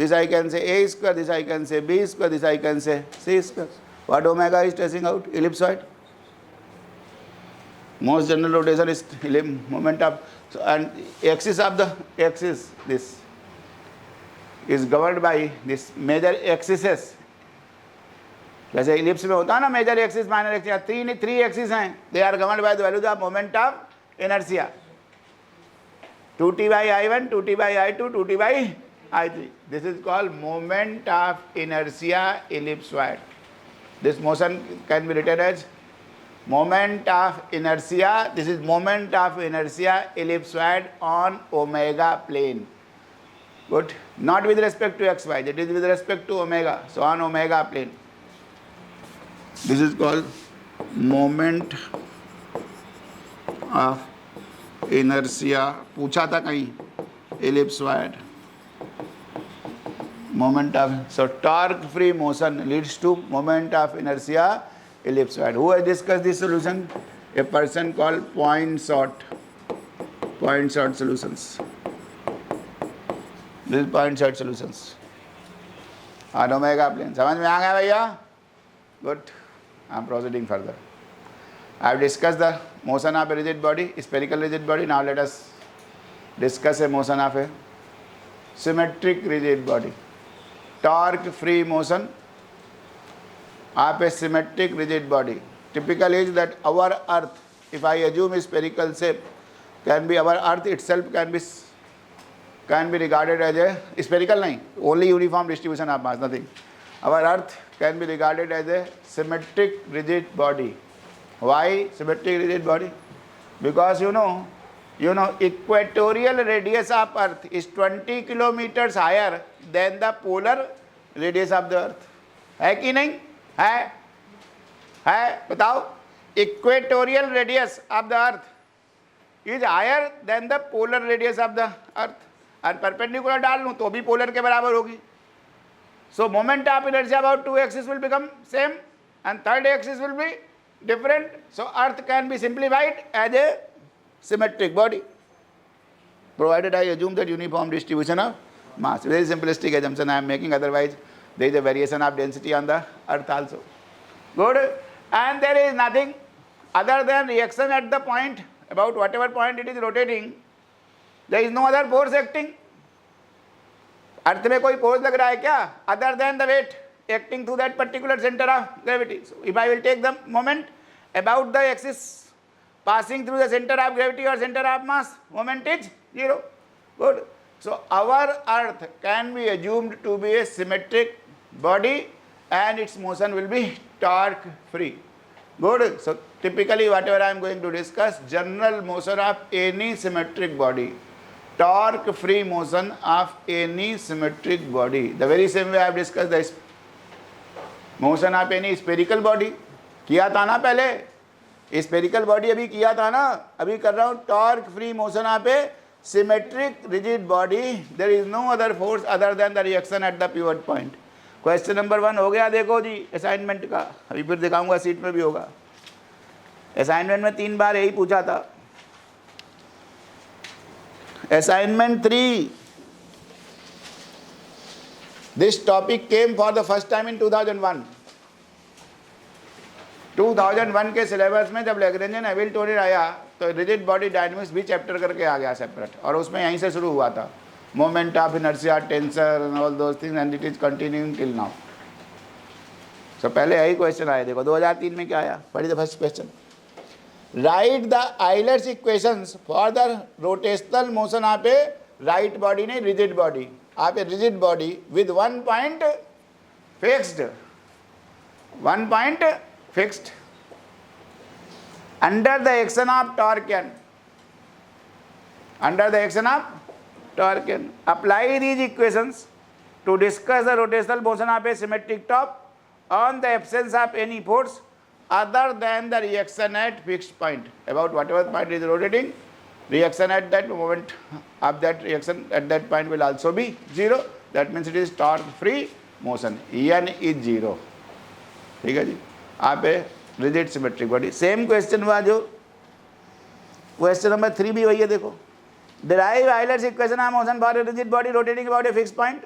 This I can say a square, this I can say b square, this I can say c square. What omega is tracing out? Ellipsoid. Most general rotation is moment of, and axis of the axis, this is governed by this major axes. जैसे ellipse में होता है ना major axis minor axis, three axis हैं, they are governed by the values of moment of inertia. 2t by I1, 2t by I2, 2t by I3. This is called moment of inertia ellipsoid. This motion can be written as moment of inertia. This is moment of inertia ellipsoid on omega plane. Good. Not with respect to x, y. It is with respect to omega. So on omega plane. This is called moment of inertia. पूछा था कहीं ellipsoid moment of, so torque free motion leads to moment of inertia ellipsoid. Who has discussed this solution? A person called Poinsot solutions. This is Poinsot solutions on omega plane. समझ में आ गया भैया? Good. I am proceeding further. I have discussed the motion of a rigid body, spherical rigid body. Now let us discuss a motion of a symmetric rigid body. Torque free motion of a symmetric rigid body. Typical is that our earth, if I assume a spherical shape, can be our earth itself can be regarded as a spherical, nahi, only uniform distribution of mass, nothing. Our earth can be regarded as a symmetric rigid body. Why symmetric rigid body? Because you know equatorial radius of earth is 20 kilometers higher than the polar radius of the earth. है कि नहीं है? बताओ, equatorial radius of the earth is higher than the polar radius of the earth. और perpendicular डाल लूँ तो भी polar के बराबर होगी. So moment of inertia about two axes will become same and third axis will be different. So earth can be simplified as a symmetric body, provided I assume that uniform distribution of mass. Very simplistic assumption I am making, otherwise there is a variation of density on the earth also. Good. and there is nothing other than reaction at the point, about whatever point it is rotating. There is no other force acting. अर्थ में कोई force लग रहा है क्या, other than the weight acting through that particular center of gravity? So if I will take the moment about the axis passing through the center of gravity or center of mass, moment is 0. Good. So our earth can be assumed to be a symmetric body and its motion will be torque free. Good. So typically whatever I am going to discuss, general motion of any symmetric body, torque free motion of any symmetric body. The very same way I have discussed the motion of any spherical body. किया था ना पहले, spherical body अभी किया था ना, अभी कर रहा हूँ torque free motion of a symmetric rigid body. There is no other force other than the reaction at the pivot point. Question number 1 हो गया, देखो जी असाइनमेंट का, अभी फिर दिखाऊंगा सीट में भी होगा. असाइनमेंट में 3 बार यही पूछा था. Assignment 3, this topic came for the first time in 2001. 2001 के सिलेबस में जब लैग्रेंजियन हैमिल्टोनियन आया तो रिजिड बॉडी डायनेमिक्स भी चैप्टर करके आ गया सेपरेट, और उसमें यहीं से शुरू हुआ था, moment of inertia, tensor and all those things, and it is continuing till now. So पहले यही क्वेश्चन आए, देखो 2003 में क्या आया, पढ़िए the first question. Right the Euler's equations for the rotational motion of a right body, नहीं rigid body, of a rigid body with one point fixed, one point fixed under the action of torque n, under the action of torque n. Apply these equations to discuss the rotational motion of a symmetric top on the absence of any force other than the reaction at fixed point. About whatever point is rotating, reaction at that moment of that reaction at that point will also be 0. That means it is torque free motion. n is 0. ठीक है जी. आप rigid symmetric body. Same question हुआ जो question number 3 भी वही है, देखो. Derive Euler's equation of motion for a rigid body rotating about a fix point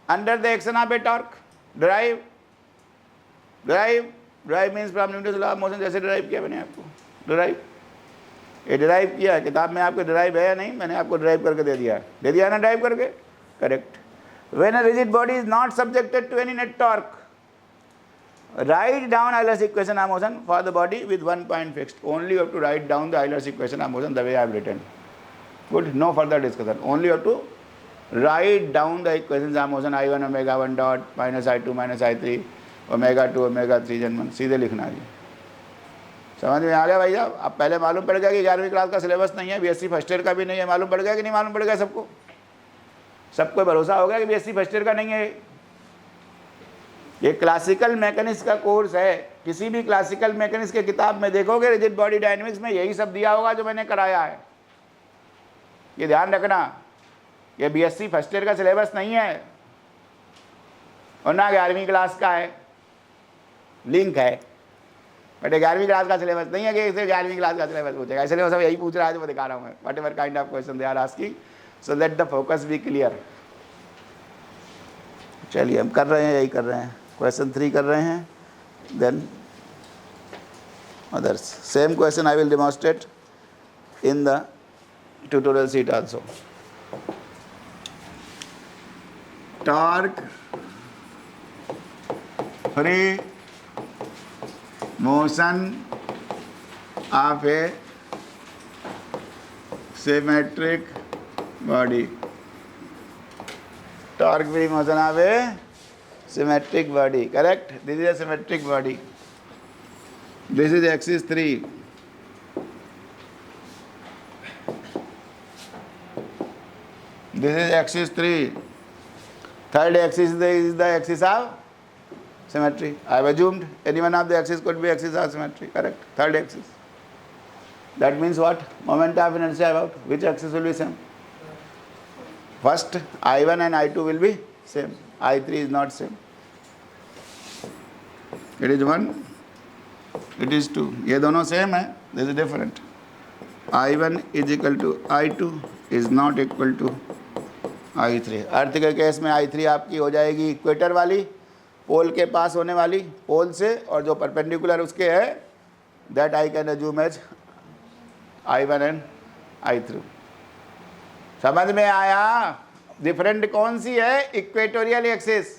under the action of A torque. Derive means from Newton's law of motion, जैसे derive किया मैंने आपको. डिराइव ये derive किया है, किताब में आपको डिराइव है या नहीं, मैंने आपको डिराइव करके दे दिया ना डिराइव करके. Correct. When a rigid body is not subjected to any net torque, write down Euler's equation of motion for the body with one point fixed. Only you have to write down the Euler's equation of motion the way I have written. Good. No further discussion. Only you have to write down the equations of motion I1 omega 1 dot minus I2 minus I3 omega 2 omega 3 जन्मन, सीधे लिखना है. समझ में आ गया भाई साहब. अब पहले मालूम पड़ गया कि 11वीं क्लास का सिलेबस नहीं है, बीएससी फर्स्ट ईयर का भी नहीं है. मालूम पड़ गया कि नहीं मालूम पड़ गया सबको? सबको भरोसा हो गया कि बीएससी फर्स्ट ईयर का नहीं है. ये क्लासिकल मैकेनिक्स का कोर्स है. किसी भी क्लासिकल मैकेनिक्स के किताब में देखोगे रिजिड बॉडी डायनेमिक्स में यही सब दिया होगा जो मैंने कराया है. ये ध्यान रखना, ये बीएससी फर्स्ट ईयर का सिलेबस नहीं है और ना 11वीं क्लास का है. लिंक है बट 11वीं क्लास का सिलेबस नहीं है कि इसे 11वीं क्लास का सिलेबस पूछेगा. इसलिए वो सब यही पूछ रहा है जो मैं दिखा रहा हूँ. Whatever kind of question they are asking, so let the focus be clear. चलिए हम कर रहे हैं, यही कर रहे हैं. क्वेश्चन 3 कर रहे हैं, than others. Same question I will demonstrate in the tutorial sheet also. Torque free motion of a symmetric body. Torque free motion of a symmetric body. Correct. This is a symmetric body. This is axis 3. This is axis 3. Third axis is the axis of symmetry. I have assumed any one of the axis could be axis of symmetry. Correct. Third axis. That means what? Moment of inertia about which axis will be same? First I1 and I2 will be same. I3 is not same. It is 1, it is 2. ये दोनों same है. This is different. I1 is equal to I2 is not equal to I3. अर्थ के case में I3 आपकी हो जाएगी equator वाली पोल के पास होने वाली, पोल से, और जो परपेंडिकुलर उसके है, that I can assume as I1 and I3। समझ में आया? डिफरेंट कौन सी है? इक्वेटोरियल एक्सिस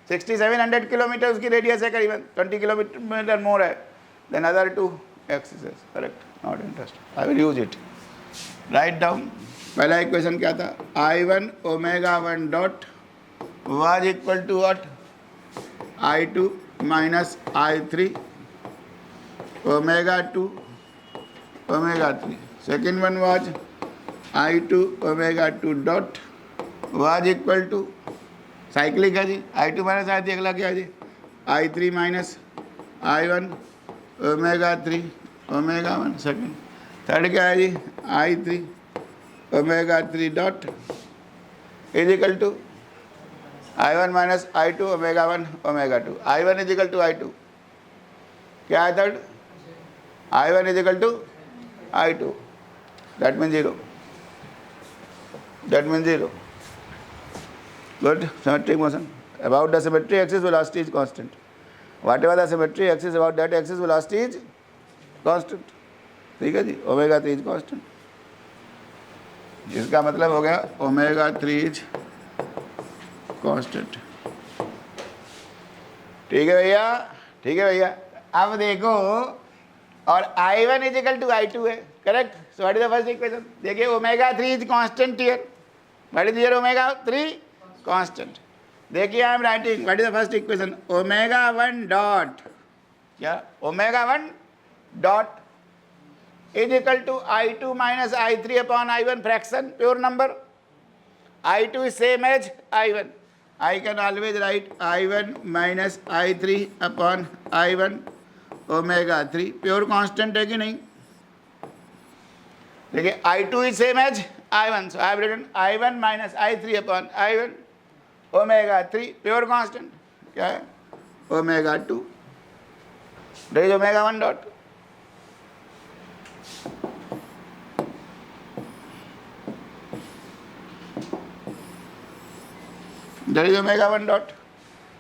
6700 किलोमीटर उसकी रेडियस है, करीबन 20 किलोमीटर मोर है than other two axis. Correct, not interested, I will use it. Write down. पहला इक्वेशन क्या था? I1 omega 1 dot was equal to what? I2 minus I3 omega 2 omega 3। Second one was I2 omega 2 dot was equal to, cyclic है जी, I2 minus I3, अगला क्या है जी? I3 minus I1 omega 3 omega 1। Second, third क्या है जी? I3 omega 3 dot is equal to I1 minus I2 omega 1 omega 2। I1 is equal to I2, क्या है third? I1 is equal to I2, that mean 0, that mean 0। Good, symmetric motion. About the symmetry axis, velocity is constant. Whatever the symmetry axis, about that axis, velocity is constant. ठीक है जी, omega 3 is constant. इसका मतलब हो गया omega 3 is constant. ठीक है भैया, ठीक है भैया। अब देखो, और I1 is equal to I2 है, correct. So what is the first equation? देखिए, omega 3 is constant here. What is here? Omega 3 constant. देखिए, I am writing what is the first equation? Omega 1 dot, क्या? Omega 1 dot is equal to I2 minus I3 upon I1 fraction, pure number. I2 is same as I1। I can always write I1 minus I3 upon I1 omega 3, pure constant है कि नहीं? देखिए, I2 is same as I1, so I have written I1 minus I3 upon I1 omega 3, pure constant. क्या है? Omega 2, that is omega 1 dot. That is omega 1 dot.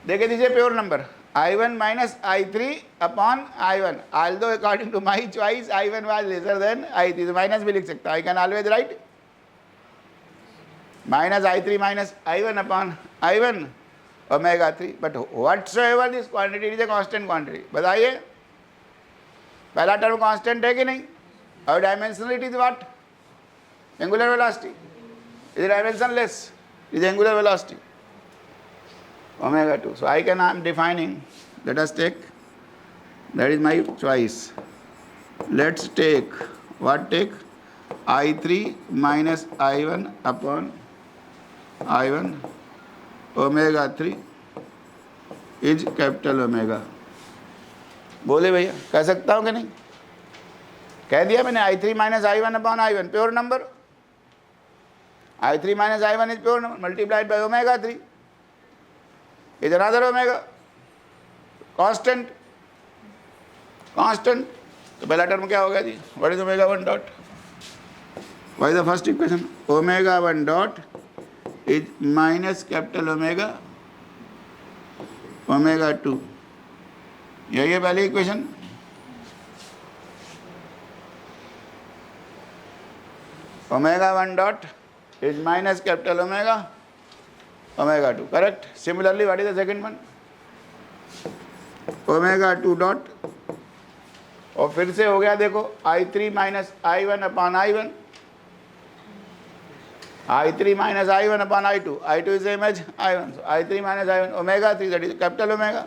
देखे दीजिए, pure number I1 minus I3 upon I1। Although according to my choice I1 was lesser than I3, तो minus भी लिख सकता। I can always write minus I3 minus I1 upon I1 omega 3, but whatsoever this quantity is a constant quantity। बताइए, पहला term constant है कि नहीं? और dimensionality is what? Angular velocity. Is dimensionless, is angular velocity omega 2। so I am defining, let us take, that is my choice, let's take what? Take I3 minus I1 upon I1 omega 3 is capital omega. बोले भैया, कह सकता हूँ कि नहीं? कह दिया मैंने, I3 minus I1 upon I1, pure number. I3 minus I1 is pure number, multiplied by omega 3 is another omega, constant, constant. तो पहला टर्म क्या होगा जी? What is omega 1 dot? What is the first equation? Omega 1 dot is minus capital omega omega 2। यही है पहली equation. Omega 1 dot is minus capital omega omega 2, correct. Similarly what is the second one? Omega 2 dot, और फिर से हो गया, देखो, I3 minus I1 upon I1, I3 minus I1 upon I2, I2 is same as I1, so I3 minus I1 omega 3, that is capital omega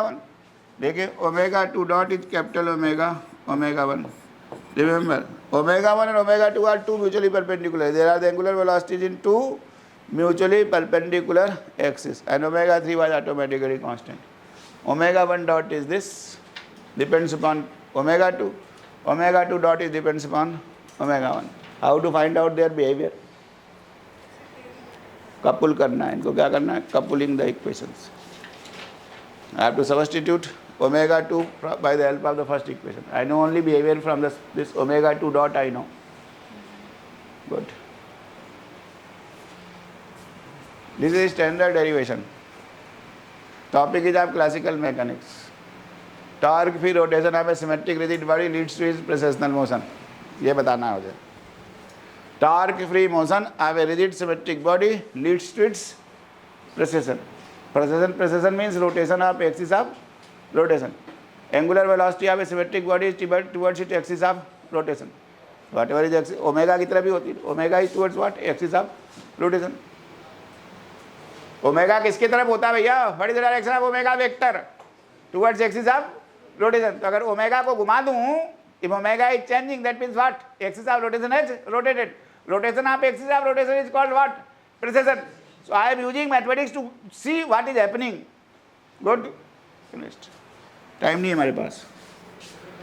1। देखिए, omega 2 dot is capital omega 1। Remember, omega 1 and omega 2 are two mutually perpendicular. There are the angular velocities in two mutually perpendicular axes, and omega 3 was automatically constant. Omega 1 dot is this, depends upon omega 2. Omega 2 dot is depends upon omega 1. How to find out their behavior? Couple करना है इनको, क्या करना है? Coupling the equations. I have to substitute omega 2 by the help of the first equation. I know only behavior from this omega 2 dot I know. Good. This is standard derivation. Topic is of classical mechanics. Torque free rotation of a symmetric rigid body leads to is precessional motion, ये बताना है मुझे। Torque free motion of a rigid symmetric body leads to its precession. Precession means rotation of axis of rotation. Angular velocity of a symmetric body towards it axis of rotation. Whatever is axis, omega की तरफ भी होती है, omega is towards what, axis of rotation. Omega किसकी तरफ होता है भैया, what is the direction of omega vector, towards axis of rotation. तो अगर ओमेगा को घुमा दूं, if omega is changing that means what, axis of rotation is rotated. Rotation of axis of rotation is called what, precession. So I am using mathematics to see what is happening. Good, finished. Time नहीं है हमारे पास।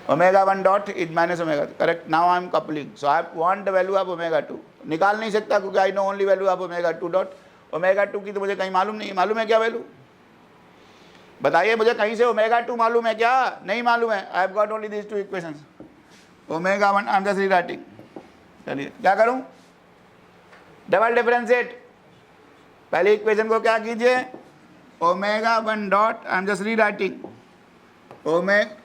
Omega 1 dot is minus omega, correct. Now I am coupling, so I want the value of omega 2। निकाल नहीं सकता क्योंकि I know only value of omega 2 dot. Omega 2 की तो मुझे कहीं मालूम नहीं, मालूम है क्या वैल्यू, बताइए मुझे कहीं से ओमेगा 2 मालूम है क्या, नहीं मालूम है। I have got only this 2 equations. Omega 1 I am just rewriting. चलिए क्या करूं, डबल डिफरेंशिएट। पहले इक्वेशन को क्या कीजिए, omega 1 dot I am just rewriting omega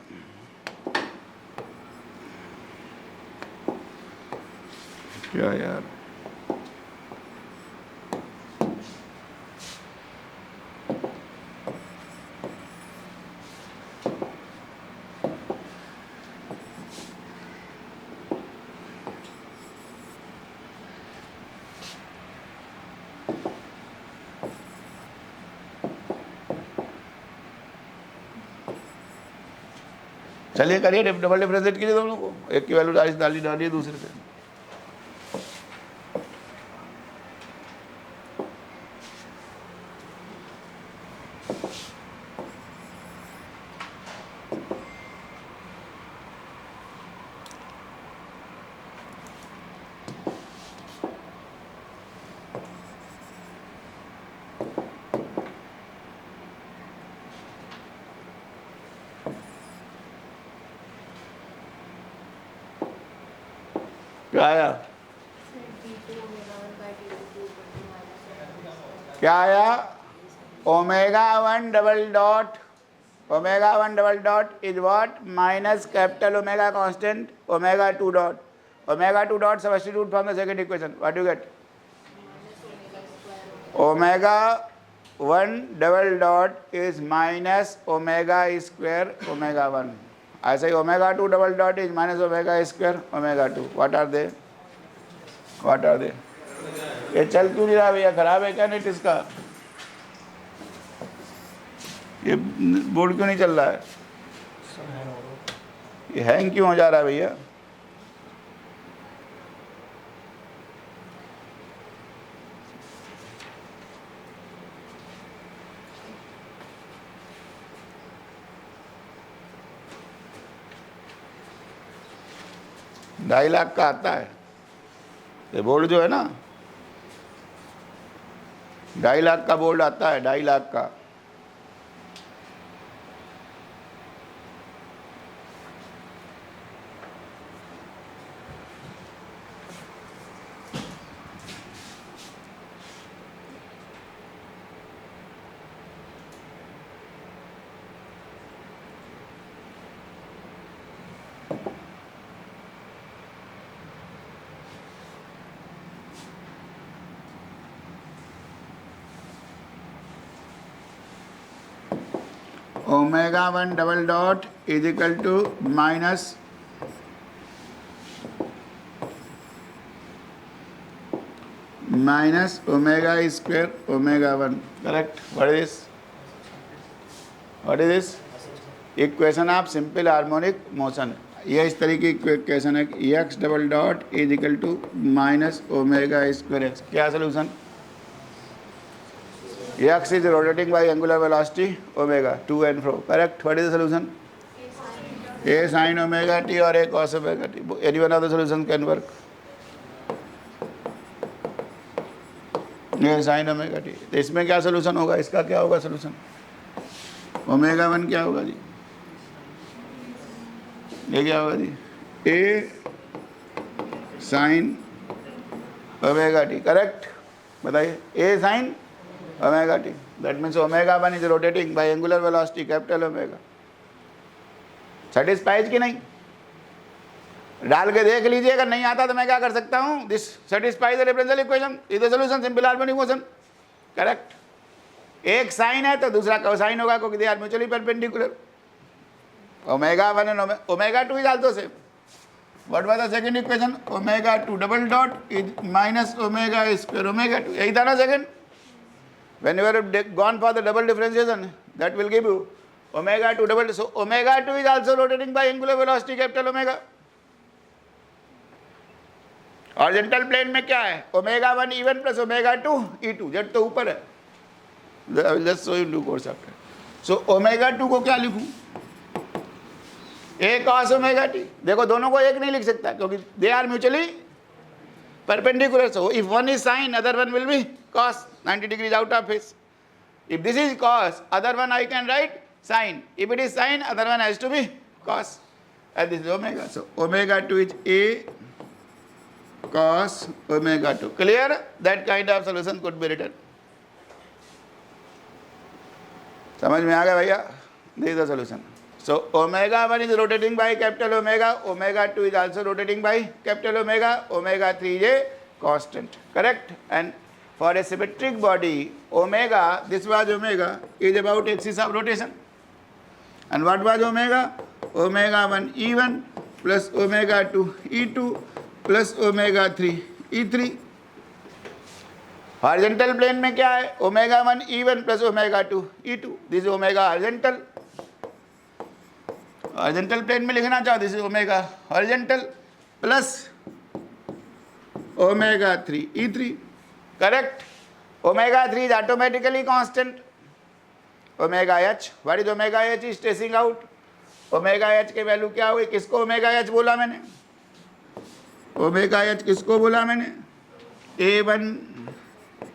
क्या यार, चलिए करिए डबल डिफरेंशिएट कीजिए दोनों को, एक की वैल्यू डालिए दूसरे से। क्या आया, क्या आया, omega 1 double dot, omega 1 double dot is what, minus capital omega constant omega 2 dot. Omega 2 dot substitute from the second equation, what you get, omega 1 double dot is minus omega square omega 1। ऐसे ही omega 2 double dot is minus omega square omega 2। What are they, what are they. ये चल क्यों नहीं रहा भैया, खराब है क्या नेट इसका, ये बोर्ड क्यों नहीं चल रहा है, ये हैंग क्यों हो जा रहा है भैया। ढाई लाख का आता है ये बोर्ड जो है ना, 2.5 लाख का बोर्ड आता है, 2.5 लाख का। Omega 1 double dot is equal to minus omega square omega 1, correct. What is this, equation of simple harmonic motion. ये इस तरीके की इक्वेशन है, X double dot is equal to minus omega square X. क्या solution, x is rotating by angular velocity omega to and fro, correct। What is the solution, a sin omega t or a cos omega t, any one of the solutions can work। a sin omega t, तो इसमें क्या solution होगा, इसका क्या होगा solution, omega 1 क्या होगा जी, ये क्या होगा जी, a sin omega t, correct. बताइए, a sin omega T, That means omega 1 is rotating by angular velocity capital omega. Satisfies कि नहीं? डाल के देख लीजिए, अगर नहीं आता तो मैं क्या कर सकता हूँ? This satisfies the differential equation. is the solution, simple harmonic motion. Correct. एक साइन है तो दूसरा कोसाइन होगा क्योंकि they are mutually perpendicular. Omega 1 and omega 2 is also same. What was the second equation? Omega 2 double dot is minus omega square omega 2. यही था ना second? When you have gone for the double differentiation, that will give you omega 2 double. So omega 2 is also rotating by angular velocity capital omega. Horizontal plane में क्या है? Omega 1 E1 plus omega 2 E2. Z तो ऊपर है. I will just show you in due course after. So omega 2 को क्या लिखूं? A cos omega t. देखो दोनों को एक नहीं लिख सकता क्योंकि they are mutually perpendicular. So if one is sin, other one will be cos, 90 degrees out of phase. If this is cos, other one I can write sin. If it is sin, other one has to be cos. And this is omega. So omega 2 is A cos omega 2. Clear? That kind of solution could be written. समझ में आ गया भैया? This is the solution. So omega 1 is rotating by capital omega, omega 2 is also rotating by capital omega, omega 3 is a constant, correct? And for a symmetric body, omega, this was omega, is about axis of rotation. And what was omega? Omega 1 E1 plus omega 2 E2 plus omega 3 E3. Horizontal plane में क्या है? Omega 1 E1 plus omega 2 E2. This is omega horizontal. Horizontal plane में लिखना चाहो, this is omega horizontal plus omega 3 E3. Correct? Omega 3 is automatically constant. Omega h. What is omega h? Is tracing out. Omega h के value क्या हुई? किसको omega h बोला मैंने? Omega h किसको बोला मैंने? A1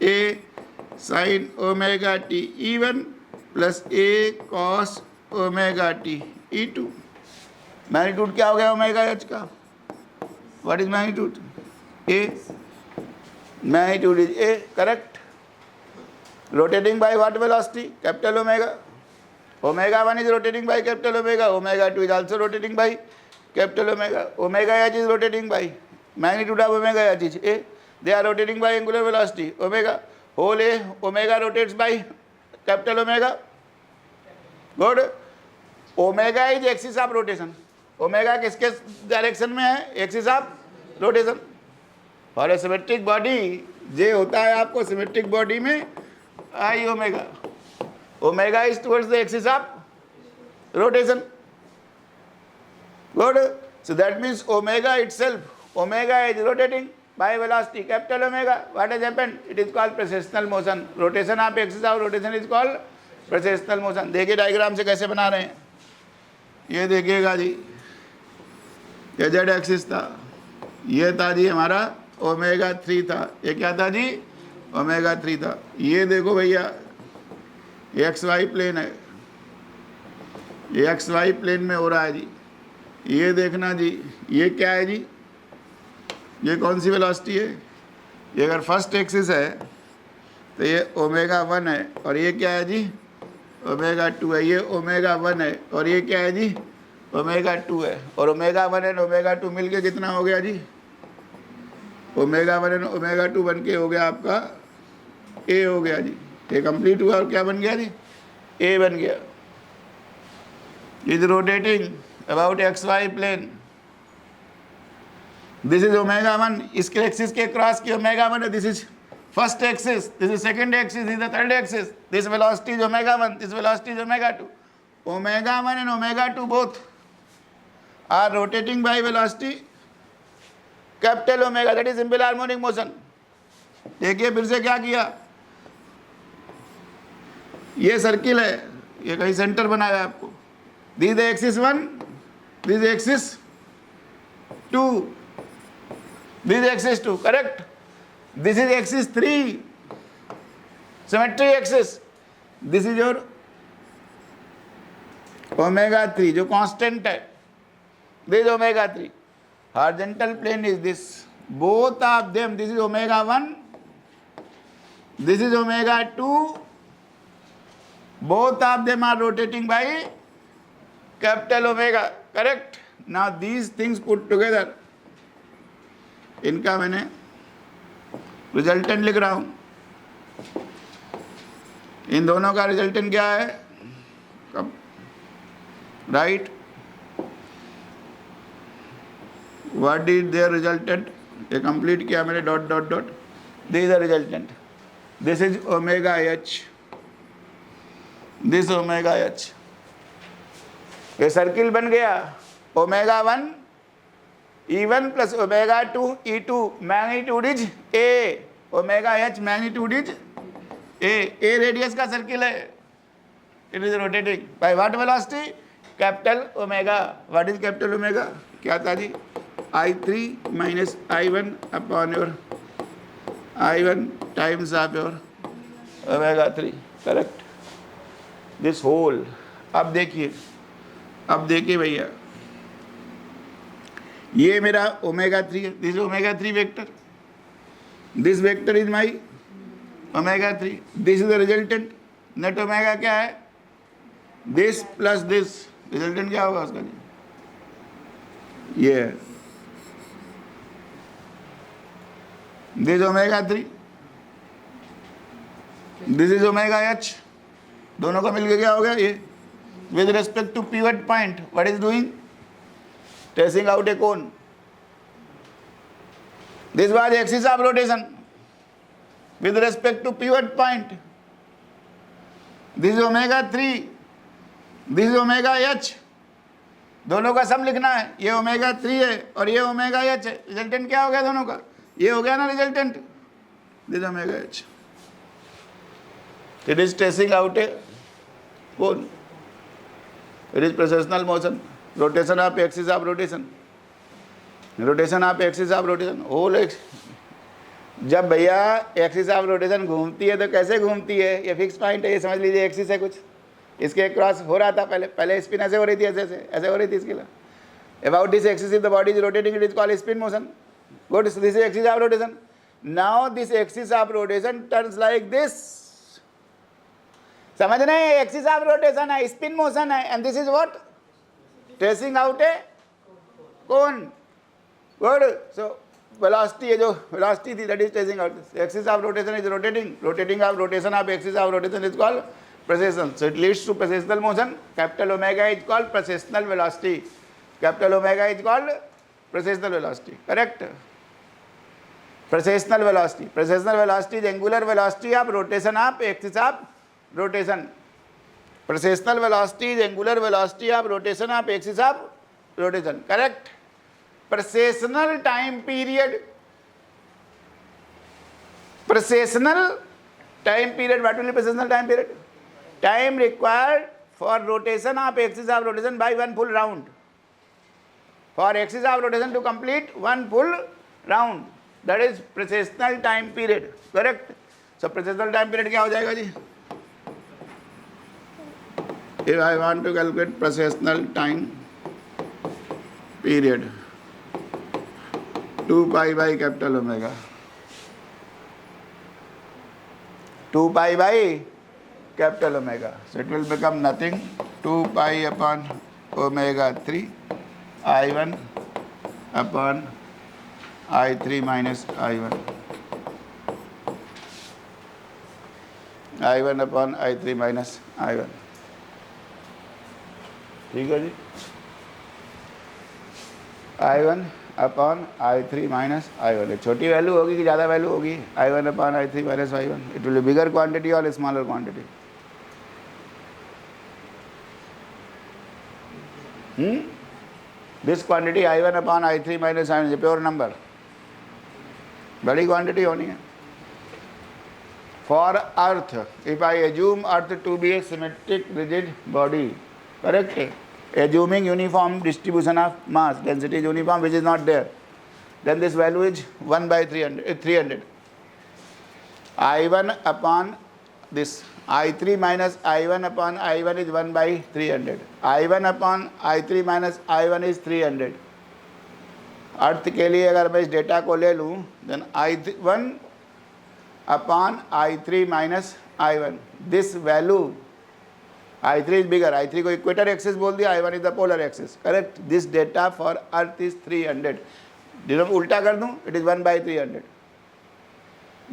A sin omega t E1 plus A cos omega t E2. Magnitude क्या हो गया ओमेगा एच का? What is magnitude? A. Magnitude is A, correct. Rotating by what velocity? Capital omega. Omega 1 is rotating by capital omega, omega 2 is also rotating by capital omega. Omega H is rotating by magnitude of omega H is A. They are rotating by angular velocity omega. Whole A, omega rotates by capital omega. Good. Omega is axis of rotation. Omega किसके direction में है? Axis of rotation. For a symmetric body, जे होता है आपको symmetric body में I omega. Omega is towards the axis of rotation. Good. So that means omega itself, omega is rotating by velocity capital omega. What has happened? It is called precessional motion. Rotation of axis of rotation is called precessional motion. देखिए diagram से कैसे बना रहे हैं. ये देखिएगा जी, ये Z axis था, ये था जी हमारा ओमेगा 3 था. ये क्या था जी? ओमेगा 3 था. ये देखो भैया, ये एक्स वाई प्लेन है, ये एक्स वाई प्लेन में हो रहा है जी. ये देखना जी, ये क्या है जी? ये कौन सी वेलोसिटी है? ये अगर फर्स्ट एक्सिस है तो ये ओमेगा 1 है, और ये क्या है जी? ओमेगा 2 है. ये ओमेगा 1 है और ये क्या है जी? ओमेगा 2 है. और ओमेगा 1 एंड ओमेगा 2 मिलके कितना हो गया जी? ओमेगा 1 एंड ओमेगा 2 बन के हो गया आपका ए हो गया जी. ये कंप्लीट हुआ और क्या बन गया जी? ए बन गया. Is rotating about X Y plane. This is omega 1. इसके एक्सिस के क्रॉस की ओमेगा 1 है. This is first axis, this is second axis, this is the third axis. This velocity is omega 1, this velocity is omega 2. Omega 1 and omega 2 both are rotating by velocity capital omega. That is simple harmonic motion. देखिए फिर से क्या किया, ये circle है, ये कहीं centre बनाया आपको. This is the axis 1, this is axis 2, this is axis 2, correct? This is axis 3, symmetry axis. This is your omega 3 जो constant है. This is omega 3. Horizontal plane is this. Both of them, this is omega 1, this is omega 2, both of them are rotating by capital omega, correct? Now these things put together, इनका मैंने resultant लिख रहा हूं, इन दोनों का resultant क्या है, कब right, what is their resultant, ये कंप्लीट किया मैंने, dot dot dot, this is the resultant, this is omega H, this omega H, ये सर्किल बन गया, omega 1 E1 plus omega 2 E2, magnitude is A, omega H magnitude is A radius का circle है, it is rotating by what velocity, capital omega, what is capital omega, क्या था जी, I3 minus I1 upon your I1 times of your omega 3, correct, this whole. अब देखिए भैया, ये मेरा ओमेगा 3 है, this omega 3 vector, this vector is my omega 3, this is the resultant, net omega क्या है, दिस प्लस दिस, रिजल्टेंट क्या होगा उसका जी, ये है this omega 3, this is omega H, दोनों का मिलकर क्या हो गया ये, with respect to pivot point, what is doing, tracing out a cone, this was axis of rotation with respect to pivot point, this is omega 3, this is omega h, दोनों का सम लिखना है, ये ओमेगा 3 है और ये ओमेगा एच है, resultant क्या हो गया दोनों का, ये हो गया ना resultant, this omega H, it is tracing out A cone, it is precessional motion, rotation of axis of rotation, rotation of axis of rotation, whole x, जब भैया एक्सिस ऑफ रोटेशन घूमती है तो कैसे घूमती है, ये फिक्स पॉइंट है, ये समझ लीजिए एक्सिस है कुछ, इसके क्रॉस हो रहा था, पहले स्पिन ऐसे हो रही थी, ऐसे हो रही थी इसके लिए, about this axis if the body is rotating, it is called spin motion, good, this is axis of rotation, now this axis of rotation turns like this, समझ रहे हैं, एक्सिस ऑफ रोटेशन है, स्पिन मोशन है, and this is what, tracing out A cone, good, so velocity, ये जो velocity थी that is tracing out, axis of rotation is rotating of rotation of axis of rotation is called precession, so it leads to precessional motion, capital omega is called precessional velocity, capital omega is called precessional velocity, correct, precessional velocity is angular velocity of rotation of axis of rotation, precessional velocity is angular velocity of rotation of axis of rotation, correct, precessional time period, precessional time period, what will be precessional time period, time required for rotation of axis of rotation by one full round, for axis of rotation to complete one full round, that is precessional time period, correct, so precessional time period क्या हो जाएगा जी, if I want to calculate precessional time period, 2 pi by capital omega, 2 pi by capital omega, so it will become nothing, 2 pi upon omega 3 I1 upon I3 minus I1, I1 upon I3 minus I1, ठीक है जी, I1 upon I3 minus I1, एक छोटी value होगी कि ज़्यादा value होगी, I1 upon I3 minus I1, it will be bigger quantity और smaller quantity, this quantity I1 upon I3 minus I1 is pure number, बड़ी क्वांटिटी होनी है, for Earth, if I assume Earth to be a symmetric rigid body, correct, assuming uniform distribution of mass, density is uniform, which is not there, then this value is 1 by 300. I1 upon this I3 minus I1 upon I1 is 1 by 300. I1 upon I3 minus I1 is 300. अर्थ के लिए अगर मैं इस data को ले लूँ, then I1 upon I3 minus I1, this value I3 is bigger. I3 को equator axis बोल दिया, I1 is the polar axis. Correct. This data for Earth is 300. जब उल्टा कर दूं, it is 1/300.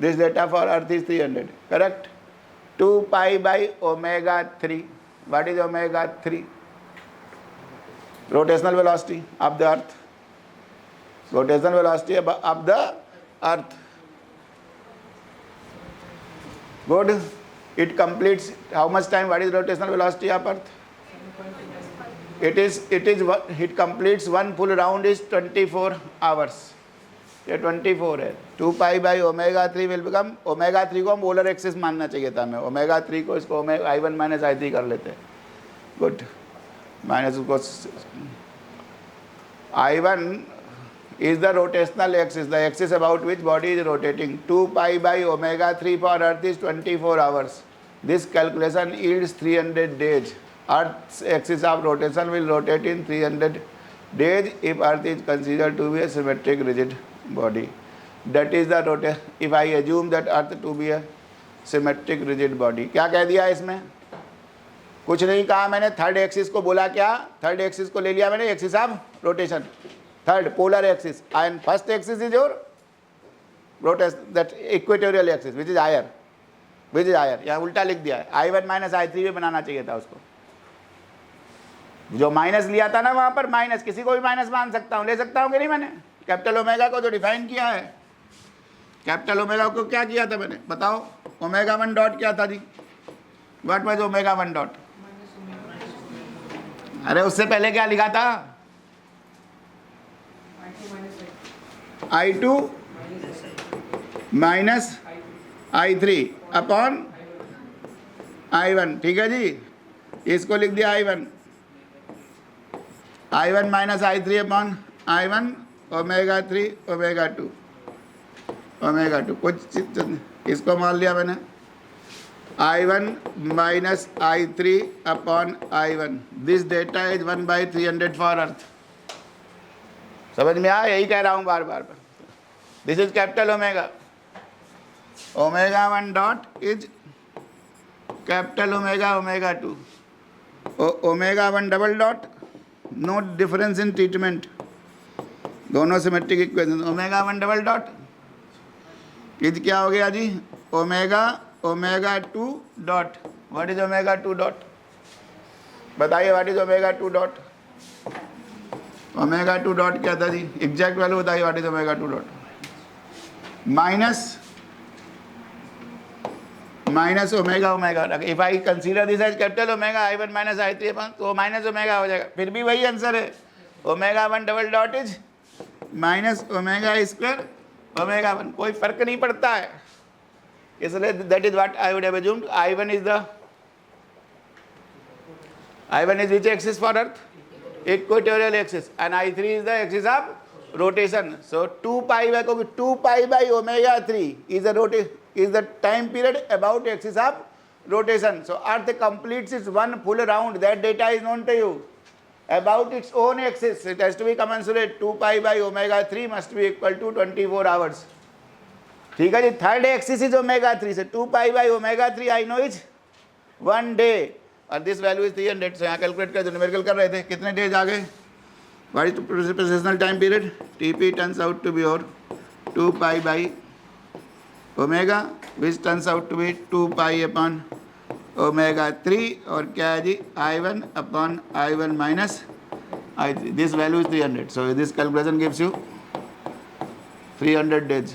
This data for Earth is 300. Correct. 2 pi by omega 3. What is omega 3? Rotational velocity of the Earth. Rotational velocity of the Earth. Good. It completes how much time? What is rotational velocity of Earth? It completes one full round is 24 hours. ये 24 है. 2 pi by omega 3 will become omega 3 को हम polar axis मानना चाहिए था हमें. omega 3 को इसको I1 minus I3 कर लेते हैं. Good. माइनस उसको I1 is the rotational axis, the axis about which body is rotating. 2 pi by omega 3 for Earth is 24 hours. This calculation yields 300 days. Earth's axis of rotation will rotate in 300 days if Earth is considered to be a symmetric rigid body. That is the rotation. If I assume that Earth to be a symmetric rigid body. क्या कह दिया इसमें? कुछ नहीं कहा मैंने. Third axis को बोला क्या? थर्ड एक्सिस को ले लिया मैंने axis of rotation. Third polar axis and first axis is your rotation, that equatorial axis which is higher. यहाँ उल्टा लिख दिया है. I1 minus I3 भी बनाना चाहिए था उसको. जो माइनस लिया था ना वहां पर माइनस, किसी को भी माइनस मान सकता हूँ, ले सकता हूँ कि नहीं. मैंने कैपिटल ओमेगा को जो डिफाइन किया है, कैपिटल ओमेगा को क्या किया था मैंने बताओ. ओमेगा 1 डॉट क्या था जी? What was omega 1 dot? अरे उससे पहले क्या लिखा था? I2 minus I3 upon I1. ठीक है जी, इसको लिख दिया I1 minus I3 upon I1 omega 3 omega 2 कुछ इसको मान लिया मैंने. I1 minus I3 upon I1. This data is 1/300 for Earth. समझ में आया? यही कह रहा हूँ बार बार. This is capital omega. Omega 1 dot is capital omega omega 2. Omega 1 double dot no difference in treatment, दोनों symmetric equation. Omega 1 double dot is क्या हो गया जी? Omega 2 dot. What is omega 2 dot? बताइए what is omega 2 dot? Omega 2 dot क्या था जी? Exact value बताइए. What is omega 2 dot? Minus omega. If I consider this as capital omega I1 minus I3 तो माइनस ओमेगा हो जाएगा. फिर भी वही आंसर है. Omega 1 double dot is minus omega square omega 1. कोई फर्क नहीं पड़ता है. इसलिए that is what I would have assumed. I1 is which axis for Earth? Equatorial axis, and I3 is the axis of rotation. So 2 pi by omega 3 is the time period about axis of rotation. So Earth completes its one full round. That data is known to you about its own axis. It has to be commensurate. 2 pi by omega 3 must be equal to 24 hours. ठीक है जी. Third axis is omega 3 से 2 pi by omega 3 I know is 1 day. और this value is 300. से यहाँ calculate कर, numerical कर रहे थे, कितने डेज आ गए? What is precessional time period? TP turns out to be और 2 pi by omega which turns out to be 2 pi upon omega 3. और क्या है जी? I1 upon I1 minus I3. This value is 300. So this calculation gives you 300 days.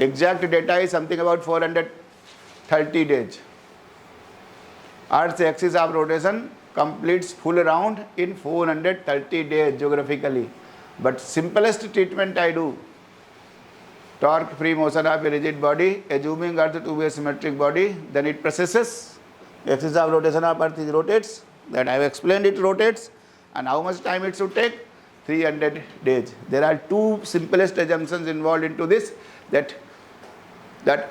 Exact data is something about 430 days. Earth's axis of rotation completes full round in 430 days geographically. But simplest treatment I do, torque free motion of a rigid body, assuming Earth to be a symmetric body, then it processes. The axis of rotation of Earth rotates. That I have explained, it rotates. And how much time it should take? 300 days. There are two simplest assumptions involved into this. That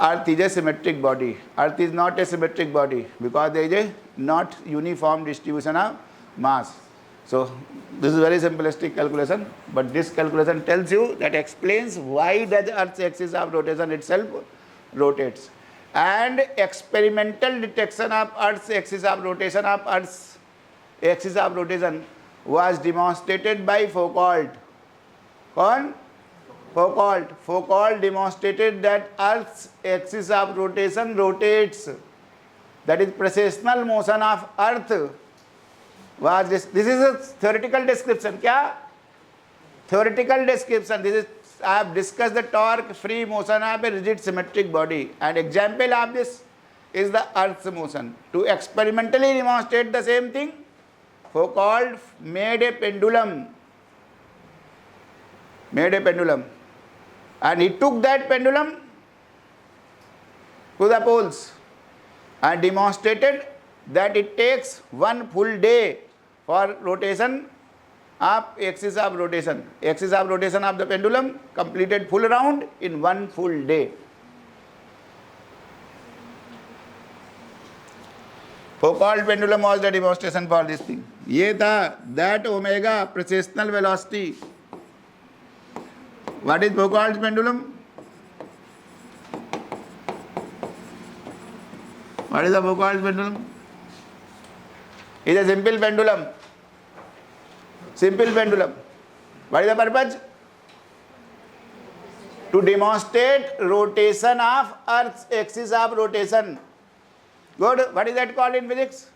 Earth is a symmetric body. Earth is not a symmetric body because there is a not uniform distribution of mass. So this is very simplistic calculation, but this calculation tells you, that explains why does Earth's axis of rotation itself rotates. and experimental detection of Earth's axis of rotation was demonstrated by Foucault. कौन? Foucault. Foucault demonstrated that Earth's axis of rotation rotates. That is precessional motion of Earth was this is a theoretical description. क्या? Theoretical description. This is I have discussed the torque free motion of a rigid symmetric body, and example of this is the Earth's motion. To experimentally demonstrate the same thing, Foucault made a pendulum, and he took that pendulum to the poles and demonstrated that it takes 1 full day for rotation of axis of rotation of the pendulum completed full round in 1 full day. Foucault pendulum was the demonstration for this thing. ये था that omega precessional velocity. What is Foucault's pendulum? What is the Foucault's pendulum? It is a simple pendulum. What is the purpose? To demonstrate rotation of Earth's axis of rotation. Good. What is that called in physics?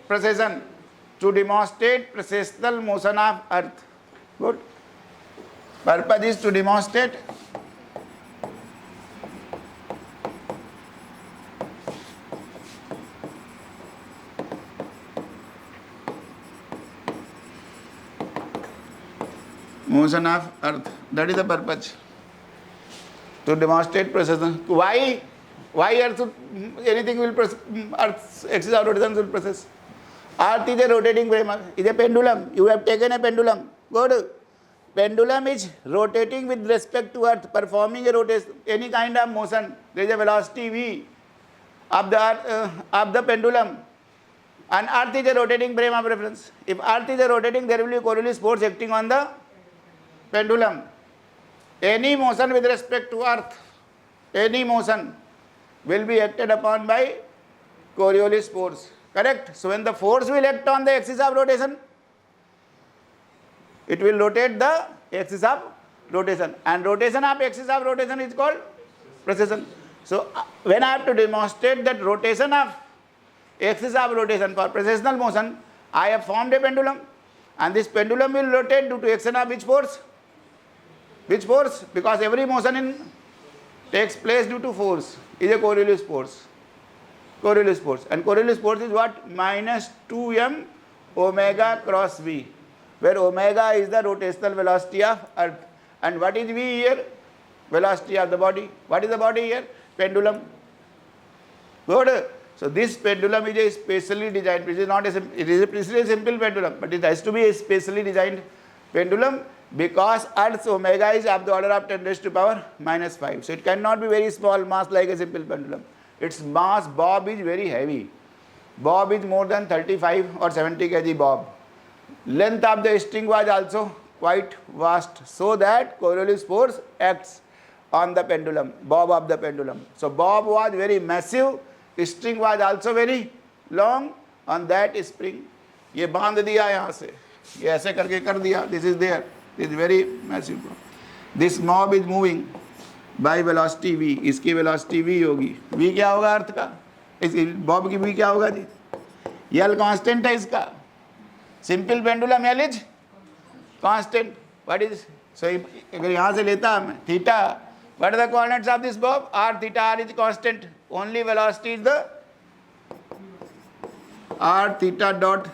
Precession. To demonstrate precessional motion of Earth. Good. Purpose is to demonstrate motion of Earth. That is the purpose. To demonstrate precession. Why Earth should, anything will Earth's axis of rotation will precess. Earth is a rotating frame. Is a pendulum. You have taken a pendulum. Good. Pendulum is rotating with respect to Earth, performing a rotation, any kind of motion. There is a velocity v of the pendulum, and Earth is a rotating frame of reference. If Earth is a rotating, there will be Coriolis force acting on the pendulum. Any motion with respect to Earth, any motion will be acted upon by Coriolis force. Correct? So when the force will act on the axis of rotation, it will rotate the axis of rotation, and rotation of axis of rotation is called precession. So when I have to demonstrate that rotation of axis of rotation for precessional motion, I have formed a pendulum, and this pendulum will rotate due to action of which force? Which force? Because every motion takes place due to force, is a Coriolis force. And Coriolis force is what? Minus 2m omega cross v, where omega is the rotational velocity of Earth. And what is v here? Velocity of the body. What is the body here? Pendulum. Good. So this pendulum is a specially designed. It is not a simple pendulum, but it has to be a specially designed pendulum because Earth's omega is of the order of 10 raised to power minus 5. So it cannot be very small mass like a simple pendulum. Its mass bob is very heavy. Bob is more than 35 or 70 kg bob. Length of the string was also quite vast, so that Coriolis force acts on the pendulum, bob of the pendulum. So bob was very massive, string was also very long. On that spring, ये बांध दिया यहाँ से, ये ऐसे करके कर दिया. This is there. This is very massive. This mob is moving by velocity v. इसकी velocity v होगी. v क्या होगा अर्थ का? इस बॉब की v क्या होगा जी? L कांस्टेंट है इसका. Simple pendulum L is constant. What is? So अगर यहाँ से लेता मैं theta, what are the coordinates of this bob? r theta r is constant. Only velocity is the r theta dot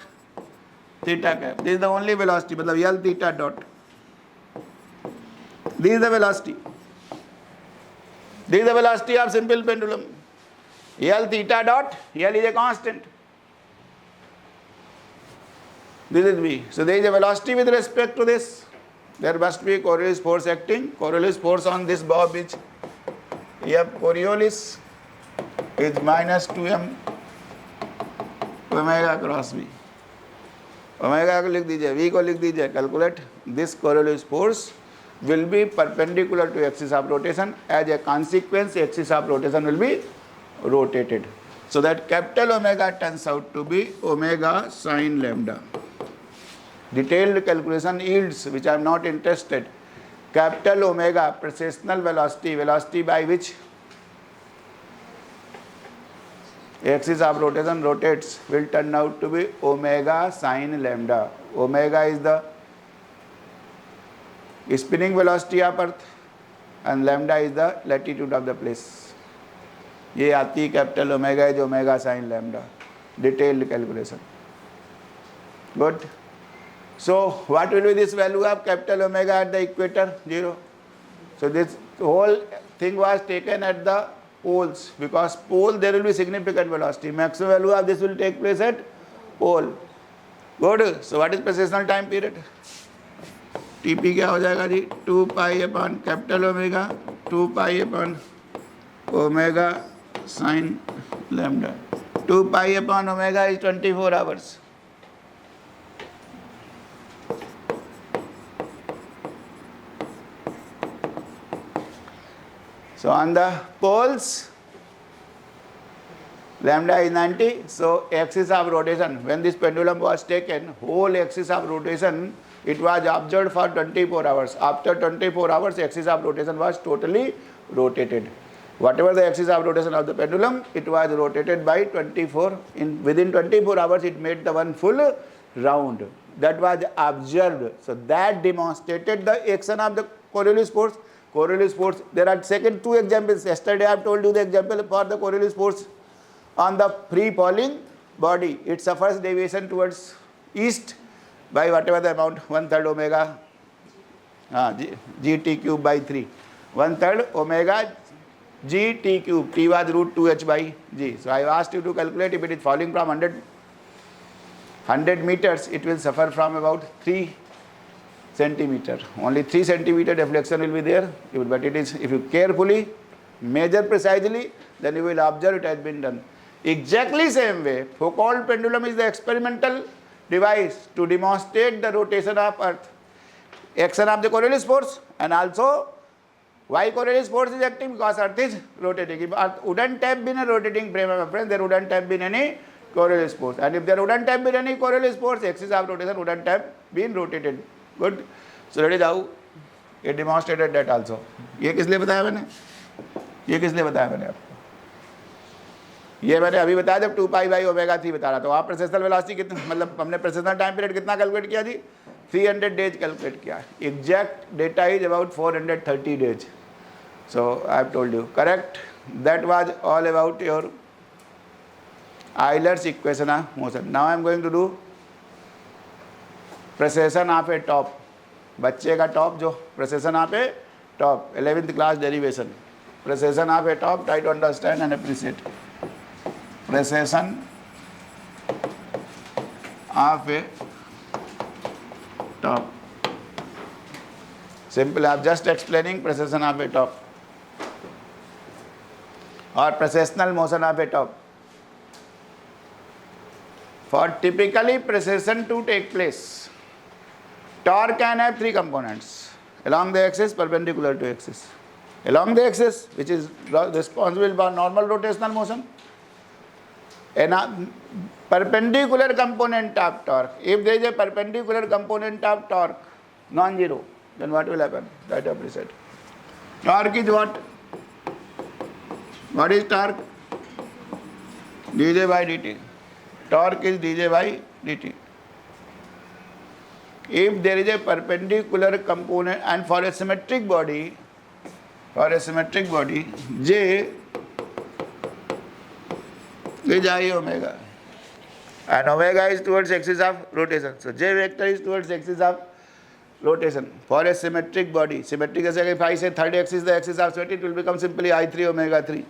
theta cap. This is the only velocity, मतलब L theta dot. This is the velocity. This is the velocity of simple pendulum. L theta dot, L is a constant. This is v. So there is a velocity with respect to this. There must be Coriolis force acting. Coriolis force on this bob is F Coriolis is minus 2m omega cross v. Omega को लिख दीजिए, v को लिख दीजिए. Calculate this Coriolis force will be perpendicular to axis of rotation. As a consequence, axis of rotation will be rotated. So that capital omega turns out to be omega sin lambda. Detailed calculation yields, which I am not interested. Capital omega precessional velocity, velocity by which axis of rotation rotates, will turn out to be omega sin lambda. Omega is the spinning velocity of earth and lambda is the latitude of the place. ये आती है capital omega is omega sine lambda. Detailed calculation. Good. So what will be this value of capital omega at the equator? 0. So this whole thing was taken at the poles, because pole there will be significant velocity. Maximum value of this will take place at pole. Good. So what is precessional time period? TP क्या हो जाएगा जी? 2 pi upon capital omega 2 pi upon omega sin lambda. 2 pi upon omega is 24 hours. So on the poles, lambda is 90. So axis of rotation, when this pendulum was taken, whole axis of rotation, it was observed for 24 hours. After 24 hours, axis of rotation was totally rotated. Whatever the axis of rotation of the pendulum, it was rotated by 24. Within 24 hours, it made the one full round. That was observed. So that demonstrated the action of the Coriolis force. Coriolis force, there are second two examples. Yesterday I have told you the example for the Coriolis force on the free falling body. It suffers deviation towards east by whatever the amount, 1/3 omega gt cube by 3. 1/3 omega gt cube. T was root 2h by g. So I asked you to calculate if it is falling from 100 meters, it will suffer from about 3 centimeter. Only 3 centimeter deflection will be there. But it is, if you carefully measure precisely, then you will observe it has been done. Exactly same way, Foucault pendulum is the experimental device to demonstrate the rotation of earth, action of the Coriolis force, and also why Coriolis force is acting, because earth is rotating. If earth wouldn't have been a rotating frame, my friend, there wouldn't have been any Coriolis force. And if there wouldn't have been any Coriolis force, axis of rotation wouldn't have been rotated. Good. So that is how it demonstrated that also. ये किस लिए बताया मैंने? ये किस लिए बताया मैंने आपको? ये मैंने अभी बताया जब 2 पाई बाई ओमेगा 3 बता रहा था. वहाँ प्रेसेशनल वेलोसिटी कितना, मतलब हमने प्रेसेशनल टाइम पीरियड कितना कैलकुलेट किया जी? 300 डेज कैलकुलेट किया. Exact data is about 430 days. So I have told you. Correct? That was all about your Euler's equation of motion. Now I am going to do precession of a top. बच्चे का top जो precession of a top, 11th class derivation. Precession of a top, try to understand and appreciate. Precession of a top. Simple, I am just explaining precession of a top or precessional motion of a top. For typically precession to take place, torque can have 3 components: along the axis, perpendicular to axis. Along the axis, which is responsible for normal rotational motion, and a perpendicular component of torque. If there is a perpendicular component of torque, non-zero, then what will happen? That I have said. Torque is what? What is torque? dj by dt. Torque is dj by dt. If there is a perpendicular component, and for a symmetric body, J is I omega, and omega is towards axis of rotation. So J vector is towards axis of rotation. For a symmetric body, symmetric is, if I say third axis, the axis of symmetry, it will become simply I3 omega 3.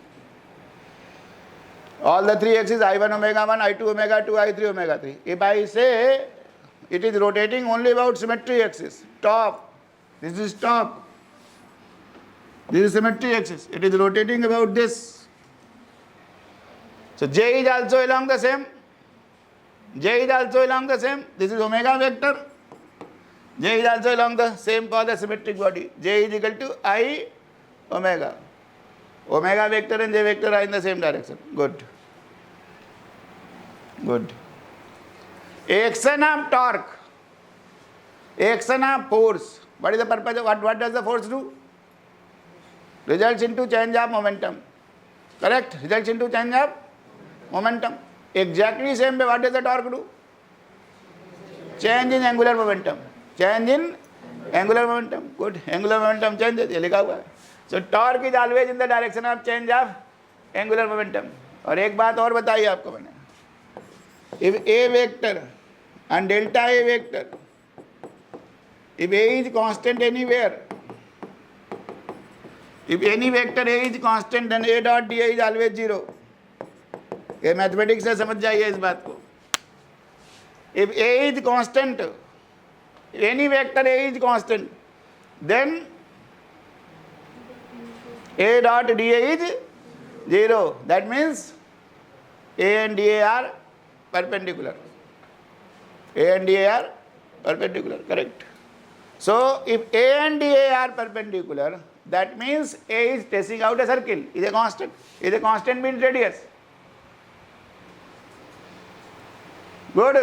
All the 3 axes, I1 omega 1, I2 omega 2, I3 omega 3. If I say it is rotating only about symmetry axis, top, this is top, this is symmetry axis, it is rotating about this. So J is also along the same, this is omega vector, J is also along the same path as symmetric body. J is equal to I omega. Omega vector and J vector are in the same direction. Good. Good. Action of torque. Action of force. What is the purpose of what does the force do? Results into change of momentum. Correct? Results into change of momentum. Exactly same way, what does the torque do? Change in angular momentum. Change in angular momentum. Good. Angular momentum changes. ये लिखा हुआ है. So torque is always in the direction of change of angular momentum. और एक बात और बताई आपको मैंने. If A vector and delta A vector, if A is constant anywhere, if any vector A is constant, then A dot dA is always 0. ये mathematics से समझ जाइए इस बात को. If A is constant, any vector A is constant, then A dot dA is 0. That means A and dA are perpendicular. A and dA are perpendicular, correct? So if A and dA are perpendicular, that means A is tracing out a circle, is a constant. Is a constant means radius. Good.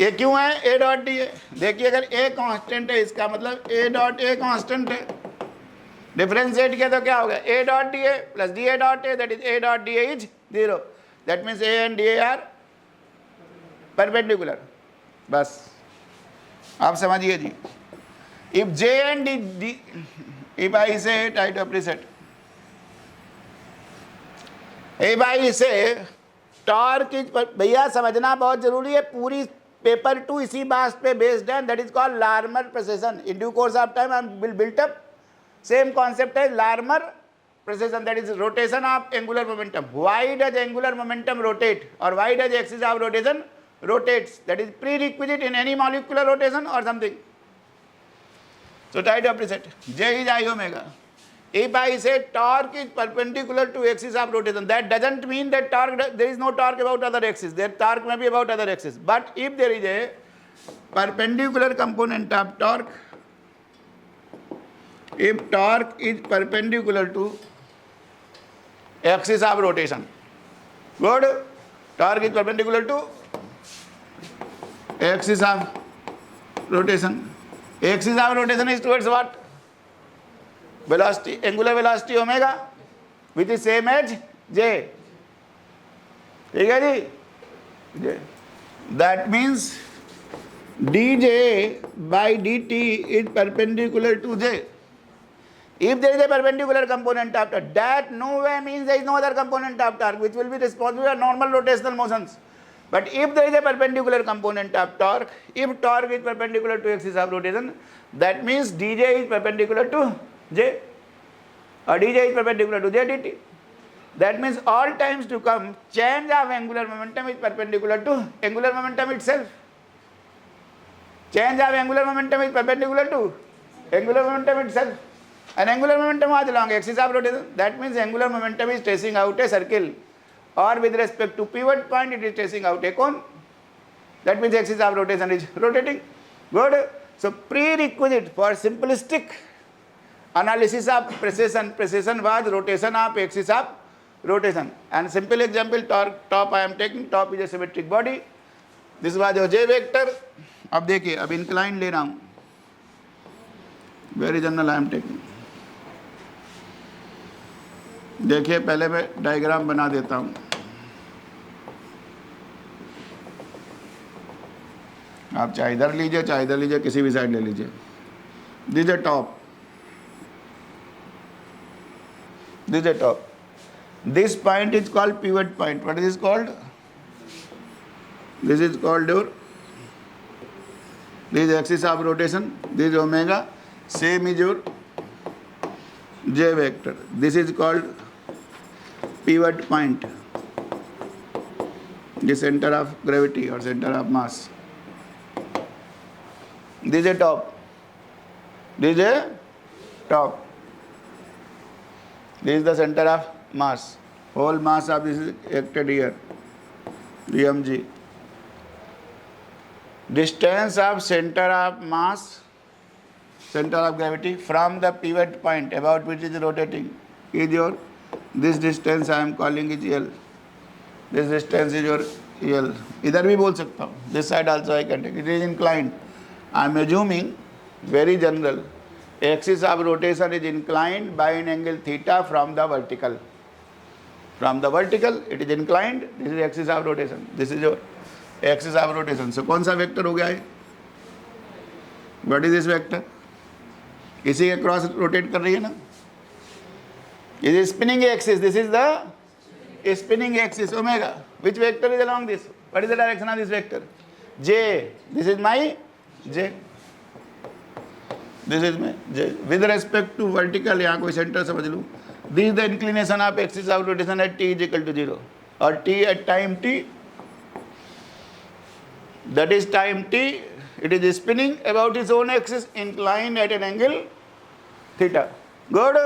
ये क्यों है A dot D ए? देखिए अगर A constant है इसका मतलब A dot A constant है. Differentiate किया तो क्या होगा? A dot D A plus D A dot A, that is A dot D A is 0. That means A and D A are perpendicular. बस आप समझिए जी. If J and D, if I say tight of reset, if I say torque is, भैया समझना बहुत जरूरी है. पूरी पेपर 2 इसी बात पे बेस्ड है. That is called Larmor precession. In due course of time I will built up same concept है Larmor precession. That is rotation of angular momentum. Why does angular momentum rotate और why does axis of rotation rotates? That is prerequisite in any molecular rotation or something. So tide of reset. J is I omega. If I say torque is perpendicular to axis of rotation, that doesn't mean that torque, there is no torque about other axis. There torque may be about other axis. But if there is a perpendicular component of torque, if torque is perpendicular to axis of rotation, good, torque is perpendicular to axis of rotation. Axis of rotation is towards what? Velocity, angular velocity omega, which is same as J. ठीक है जी? That means dJ by dt is perpendicular to J. If there is a perpendicular component of torque, that no way means there is no other component of torque which will be responsible for normal rotational motions. But if there is a perpendicular component of torque, if torque is perpendicular to axis of rotation, that means dJ is perpendicular to J, or dJ is perpendicular to J dt. That means all times to come, change of angular momentum is perpendicular to angular momentum itself. Change of angular momentum is perpendicular to angular momentum itself. And angular momentum was along axis of rotation. That means angular momentum is tracing out a circle, or with respect to pivot point it is tracing out a cone. That means axis of rotation is rotating. Good. So prerequisite for simplistic analysis of precession was rotation of axis of rotation. And simple example, top I am taking, top is a symmetric body. This was your J vector. अब देखिए, अब incline ले रहा हूँ. Very general I am taking. देखिए पहले मैं diagram बना देता हूँ. आप चाहे इधर लीजिए चाहे इधर लीजिए, किसी भी साइड ले लीजिए. This is top, this is top. This point is called pivot point. What is called? This is called your, this axis of rotation, this omega, same is your J vector. This is called pivot point, the center of gravity or center of mass. This is a top, this is a top, this is the center of mass. Whole mass of this is acted here, dmg. Distance of center of mass center of gravity from the pivot point about which is rotating is your, this distance I am calling is L. This distance is your L. इधर भी बोल सकता हूँ. This side also I can take. It is inclined. I am assuming very general. Axis of rotation is inclined by an angle theta from the vertical. From the vertical it is inclined. This is axis of rotation. This is your axis of rotation. So कौन सा vector हो गया है? What is this vector? इसी के cross rotate कर रही है ना. It is spinning axis. This is the spinning axis omega. Which vector is along this? What is the direction of this vector? J. This is my J. This is my J. With respect to vertical, यहाँ कोई center समझ लूँ. This is the inclination of axis of rotation at t is equal to 0 or t at time t. That is time t. It is spinning about its own axis, inclined at an angle theta. Good.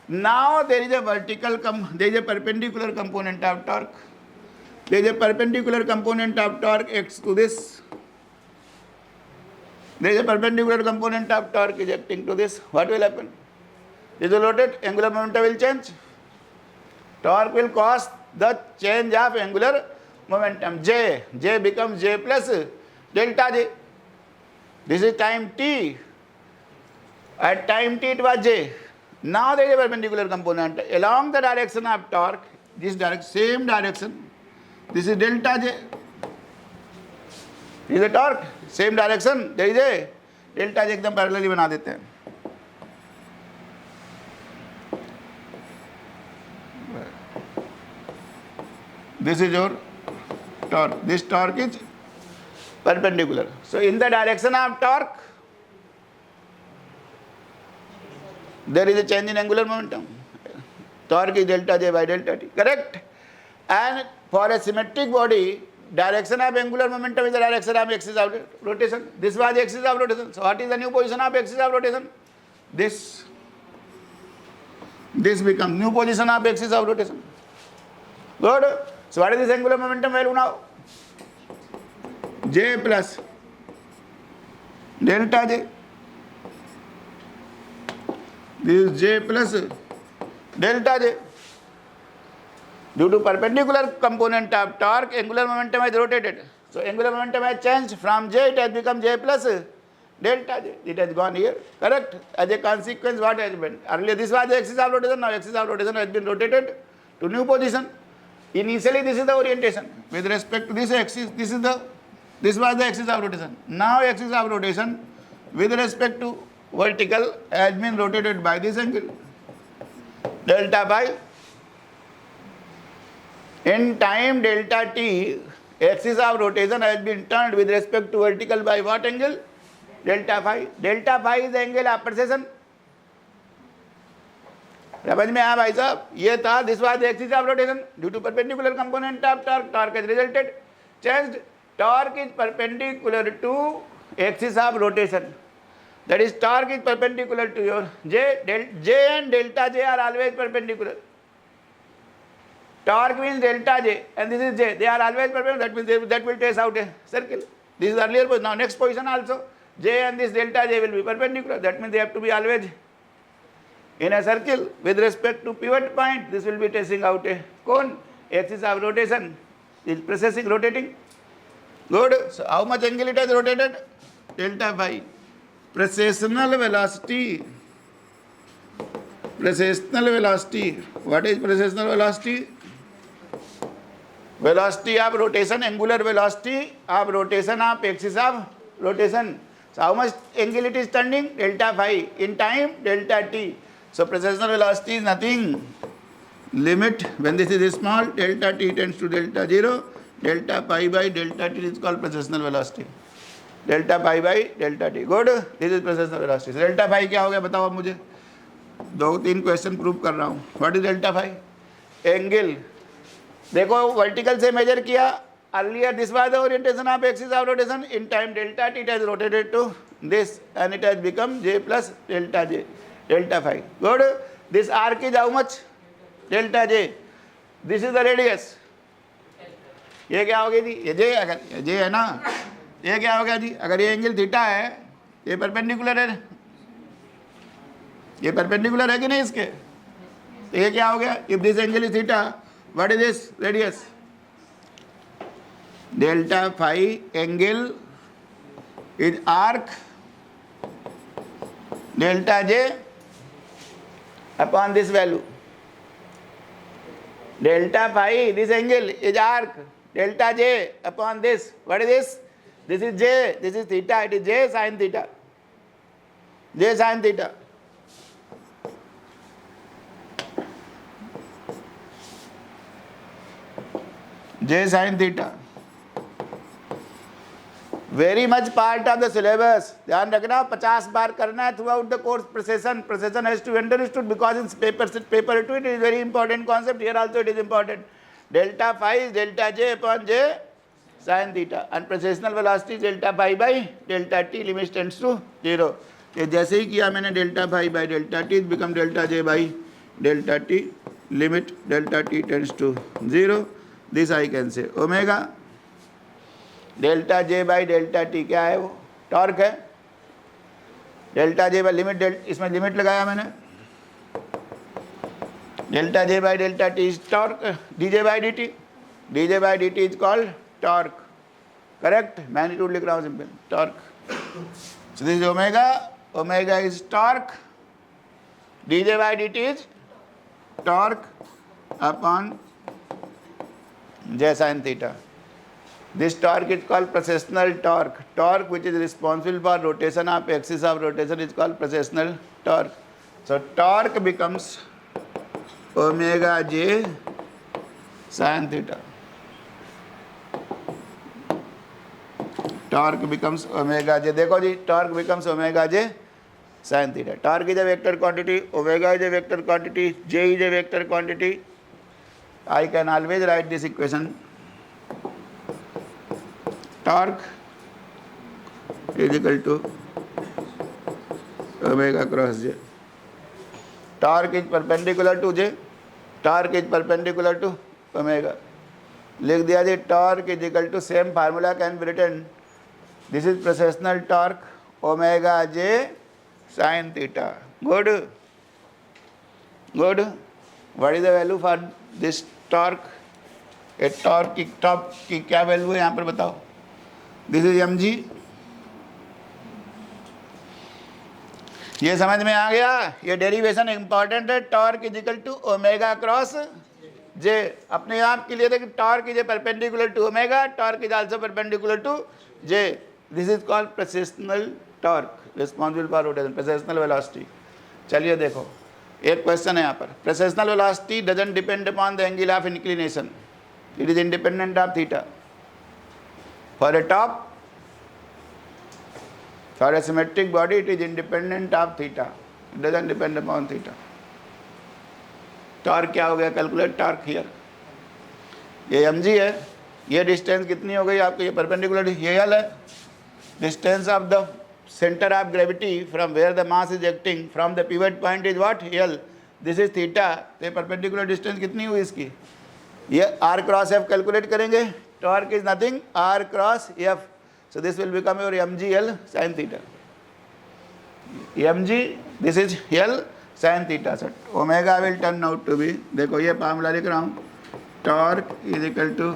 Now there is a vertical, there is a perpendicular component of torque. There is a perpendicular component of torque x to this. There is a perpendicular component of torque is acting to this. What will happen? This will rotate, angular momentum will change. Torque will cause the change of angular momentum. J becomes J plus delta J. This is time t. At time t it was J. Now there is a perpendicular component along the direction of torque. This direction, same direction. This is delta J. This is the torque. Same direction. There is a delta J एकदम parallelly बना देते हैं. This is your torque. This torque is perpendicular. So in the direction of torque, there is a change in angular momentum. Torque is delta J by delta T. Correct? And for a symmetric body, direction of angular momentum is the direction of axis of rotation. This was the axis of rotation. So what is the new position of axis of rotation? This becomes new position of axis of rotation. Good. So what is this angular momentum value now? J plus delta J. This is J plus delta J. Due to perpendicular component of torque, angular momentum has rotated. So angular momentum has changed. From J it has become J plus delta J. It has gone here. Correct? As a consequence, what has been? Earlier this was the axis of rotation. Now axis of rotation has been rotated to new position. Initially this is the orientation. With respect to this axis, this was the axis of rotation. Now axis of rotation with respect to vertical has been rotated by this angle delta phi. In time delta t, axis of rotation has been turned with respect to vertical by what angle? Delta phi. Delta phi is the angle of precession. समझ में आया भाई साहब? ये था this was the axis of rotation due to perpendicular component of torque. Torque has resulted changed. Torque is perpendicular to axis of rotation. That is, torque is perpendicular to your J. J and delta J are always perpendicular. Torque means delta J and this is J. They are always perpendicular. That means that will trace out a circle. This is earlier position. Now next position also J and this delta J will be perpendicular. That means they have to be always in a circle. With respect to pivot point, this will be tracing out a cone. Axis of rotation is precessing, rotating. Good. So how much angle it has rotated? Delta phi. Precessional velocity. Precessional velocity. What is precessional velocity? Velocity of rotation, angular velocity of rotation of axis of rotation. So how much angle it is turning? Delta phi. In time, delta t. So precessional velocity is nothing. Limit when this is small, delta t tends to delta 0. Delta pi by delta t is called precessional velocity. Delta pi by delta t. Good. This is precessional velocity. So delta phi क्या हो गया बताओ अब मुझे. 2-3 question prove कर रहा हूँ. What is delta phi? Angle. देखो वर्टिकल से मेजर किया. Earlier this was the orientation of axis of rotation. In time delta t it has rotated to this and it has become j plus delta j. Delta phi. Good. This arc is how much? Delta j. This is the radius. ये क्या हो गई थी? ये जे, अगर ये जे है ना, ये क्या हो गया जी? अगर ये एंगल थीटा है, ये परपेंडिकुलर है ये परपेंडिकुलर है कि नहीं इसके? तो ये क्या हो गया? If this angle is theta, what is this radius? Delta phi angle is arc delta J upon this value. Delta phi, this angle is arc delta j upon this. What is this? This is j, this is theta, it is j sin theta. J sin theta. J sin theta. Very much part of the syllabus. ध्यान रखना 50 बार करना है throughout the course. Precession has to understood because in paper it is very important concept. Here also it is important. Delta phi is delta J upon J sine theta and precessional velocity delta phi by delta T limit tends to 0. ये जैसे ही किया मैंने delta phi by delta T become delta J by delta T limit delta T tends to 0. This I can say omega delta J by delta T क्या है? वो torque है. Delta J by limit इसमें limit लगाया मैंने. Delta J by delta T is torque. D J by D T, D J by D T is called torque. Correct. Magnitude लिख रहा हूँ simple. Torque. So this is omega. Omega is torque. D J by D T is torque upon J sine theta. This torque is called precessional torque. Torque which is responsible for rotation of axis of rotation is called precessional torque. So torque becomes omega j sin theta. Torque becomes omega j. देखो जी, torque becomes omega j sin theta. Torque is a vector quantity. Omega is a vector quantity. J is a vector quantity. I can always write this equation. Torque is equal to omega cross j. Torque is perpendicular to j. Torque is perpendicular to omega. लिख दिया जी. Torque is equal to same formula can be written. This is precessional torque omega j sin theta. Good. Good. What is the value for this torque? A torque की क्या value है यहाँ पर बताओ. This is M G. ये समझ में आ गया. ये डेरिवेशन इंपॉर्टेंट है. Torque is equal to omega cross J. अपने आप के लिए देखिए torque is perpendicular to omega. Torque is also perpendicular to J. This is called precessional torque responsible for rotation. Precessional velocity. चलिए देखो एक क्वेश्चन है यहाँ पर. Precessional velocity doesn't depend upon the angle of inclination. It is independent of theta. For a top, for a symmetric body, it is independent of theta. It doesn't depend upon theta. Torque क्या हो गया? Calculate torque here. ये mg है. ये distance कितनी हो गई आपको? ये परपेंडिकुलर ये l है. Distance of the centre of gravity from where the mass is acting from the pivot point is what? l. This is theta. तो ये परपेंडिकुलर डिस्टेंस कितनी हुई इसकी? ये r क्रॉस f कैलकुलेट करेंगे. Torque is nothing r cross f. So this will become your mgl sin theta. mg, this is l sin theta. So omega will turn out to be, देखो ये formula लिख रहा हूँ. Torque is equal to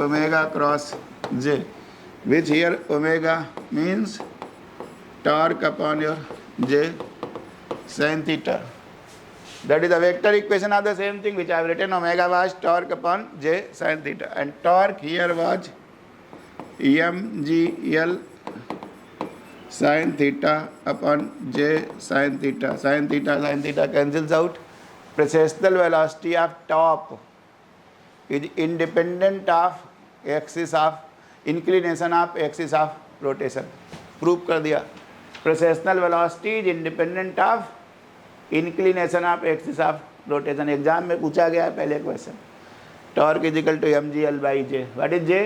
omega cross j, which here omega means torque upon your j sin theta. That is the vector equation of the same thing which I have written. Omega was torque upon j sin theta, and torque here was mgl sin theta upon j sin theta. Sin theta cancels out. Precessional velocity of top is independent of axis of inclination of axis of rotation. Proof कर दिया. Precessional velocity is independent of inclination of axis of rotation. Exam में पूछा गया है पहले question. Torque is equal to M G L by J. What is J?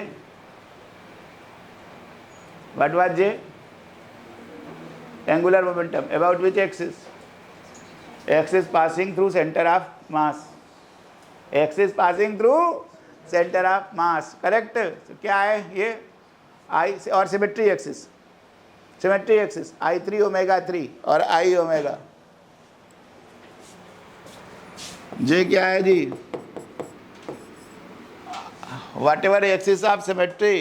What was J? Angular momentum about which axis? Axis passing through centre of mass. Axis passing through centre of mass. Correct. तो क्या है ये? I और symmetry axis. Symmetry axis I3 omega 3 और I omega. J क्या है जी, what ever axis of symmetry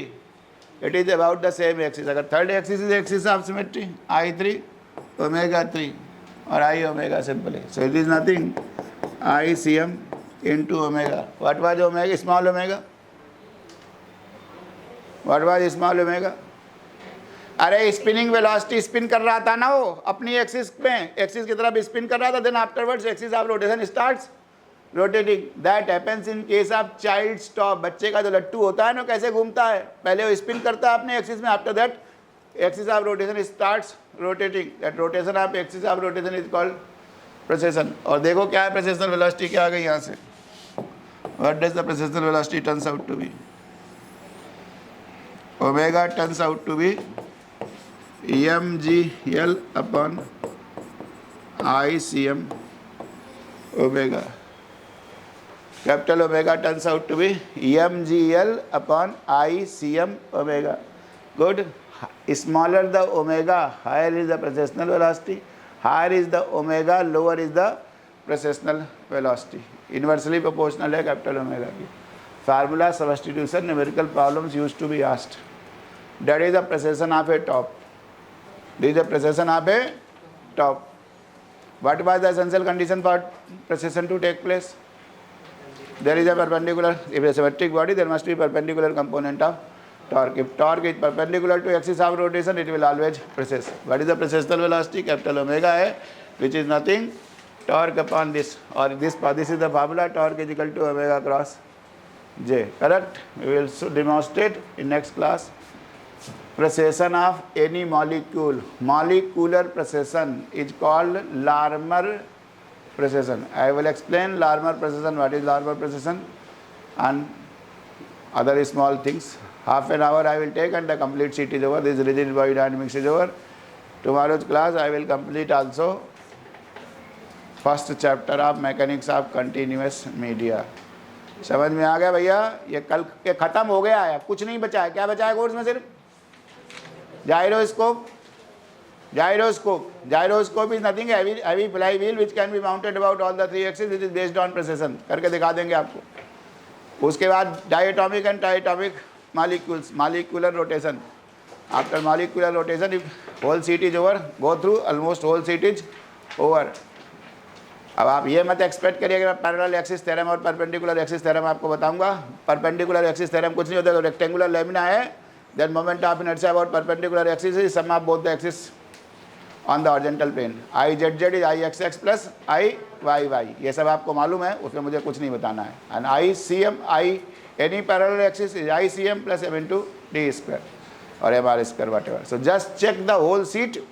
it is about the same axis. अगर third axis is axis of symmetry I3 omega 3 और I ओमेगा सिंपल है. So it is nothing ICM into omega. What was omega, small omega, what was small omega. अरे spinning velocity spin कर रहा था ना वो अपनी एक्सिस में, एक्सिस की तरफ स्पिन कर रहा था. Then afterwards axis of rotation starts rotating. That happens in case of child stop. बच्चे का जो लट्टू होता है ना कैसे घूमता है, पहले वो स्पिन करता है अपने एक्सिस में, after that axis of rotation starts rotating. That rotation of axis of rotation is called precession. और देखो क्या है प्रेसेशनल वेलोसिटी, क्या आ गई यहाँ से. What does the precessional velocity turns out to be. Omega turns out to be mgl upon ICM omega. Capital omega turns out to be mgl upon ICM omega. Good. Smaller the omega, higher is the precessional velocity. Higher is the omega, lower is the precessional velocity. Inversely proportional है capital omega की. Formula substitution numerical problems used to be asked. That is the precession of a top. This is the precession of a top. What was the essential condition for precession to take place? There is a perpendicular. If a symmetric body, there must be perpendicular component of torque. If torque is perpendicular to axis of rotation, it will always precess. What is the precessional velocity? Capital omega है, which is nothing torque upon this, or this is the formula. Torque is equal to omega cross J. Correct? We will demonstrate in next class. Precession of any molecule, molecular precession is called Larmor precession. I will explain Larmor precession, what is Larmor precession and other small things. Half an hour I will take and the complete sheet is over. This rigid body dynamics is over. Tomorrow's class I will complete also first chapter of mechanics of continuous media. समझ में आ गया भैया. ये कल के खत्म हो गया है, कुछ नहीं बचा है. क्या बचा है कोर्स में? सिर्फ gyroscope. Gyroscope is nothing heavy flywheel which can be mounted about all the three axes, which is based on precession. करके दिखा देंगे आपको. उसके बाद diatomic and triatomic molecules, molecular rotation. After molecular rotation, if whole sheet is over, go through almost whole sheet is over. अब आप ये मत एक्सपेक्ट करिए कि मैं पैरेलल एक्सिस थ्योरम और परपेंडिकुलर एक्सिस थ्योरम आपको बताऊंगा. परपेंडिकुलर एक्सिस थ्योरम कुछ नहीं होता, तो रेक्टेंगुलर लेमिना है. Then moment of inertia about perpendicular axis is sum of both the axes on the horizontal plane. IZZ is IXX plus IYY. ये सब आपको मालूम है, उसमें मुझे कुछ नहीं बताना है. And ICM, any parallel axis is ICM plus M into D square or MR square, whatever. So just check the whole sheet,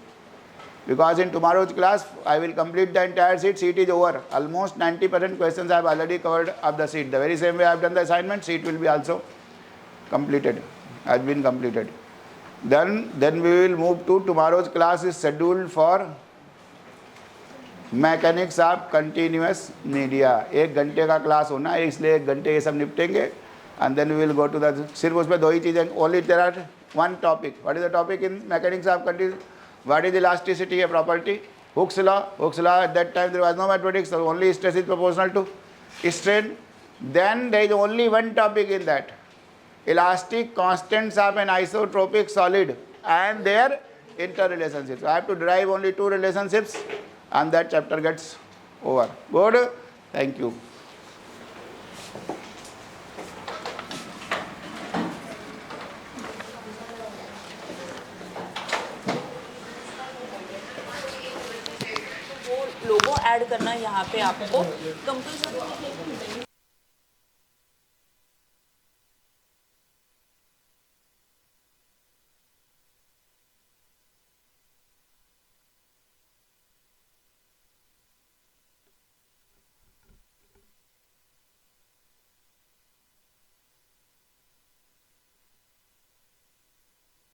because in tomorrow's class I will complete the entire sheet. Sheet is over. Almost 90% questions I have already covered of the sheet. The very same way I have done the assignment, sheet will be also completed. Has been completed. Then we will move to tomorrow's class is scheduled for mechanics of continuous media. 1 घंटे का class होना है, इसलिए 1 घंटे ये सब निपटेंगे. And then we will go to the, सिर्फ उसमें 2 ही चीज़ें. Only there are one topic. What is the topic in mechanics of continuous? What is elasticity, a property? Hooke's law. At that time there was no mathematics, so only stress is proportional to strain. Then there is only one topic in that. Elastic constants of an isotropic solid and their interrelationships. I have to derive only 2 relationships and that chapter gets over. Good? Thank you. Logo add करना यहाँ पे आपको compulsory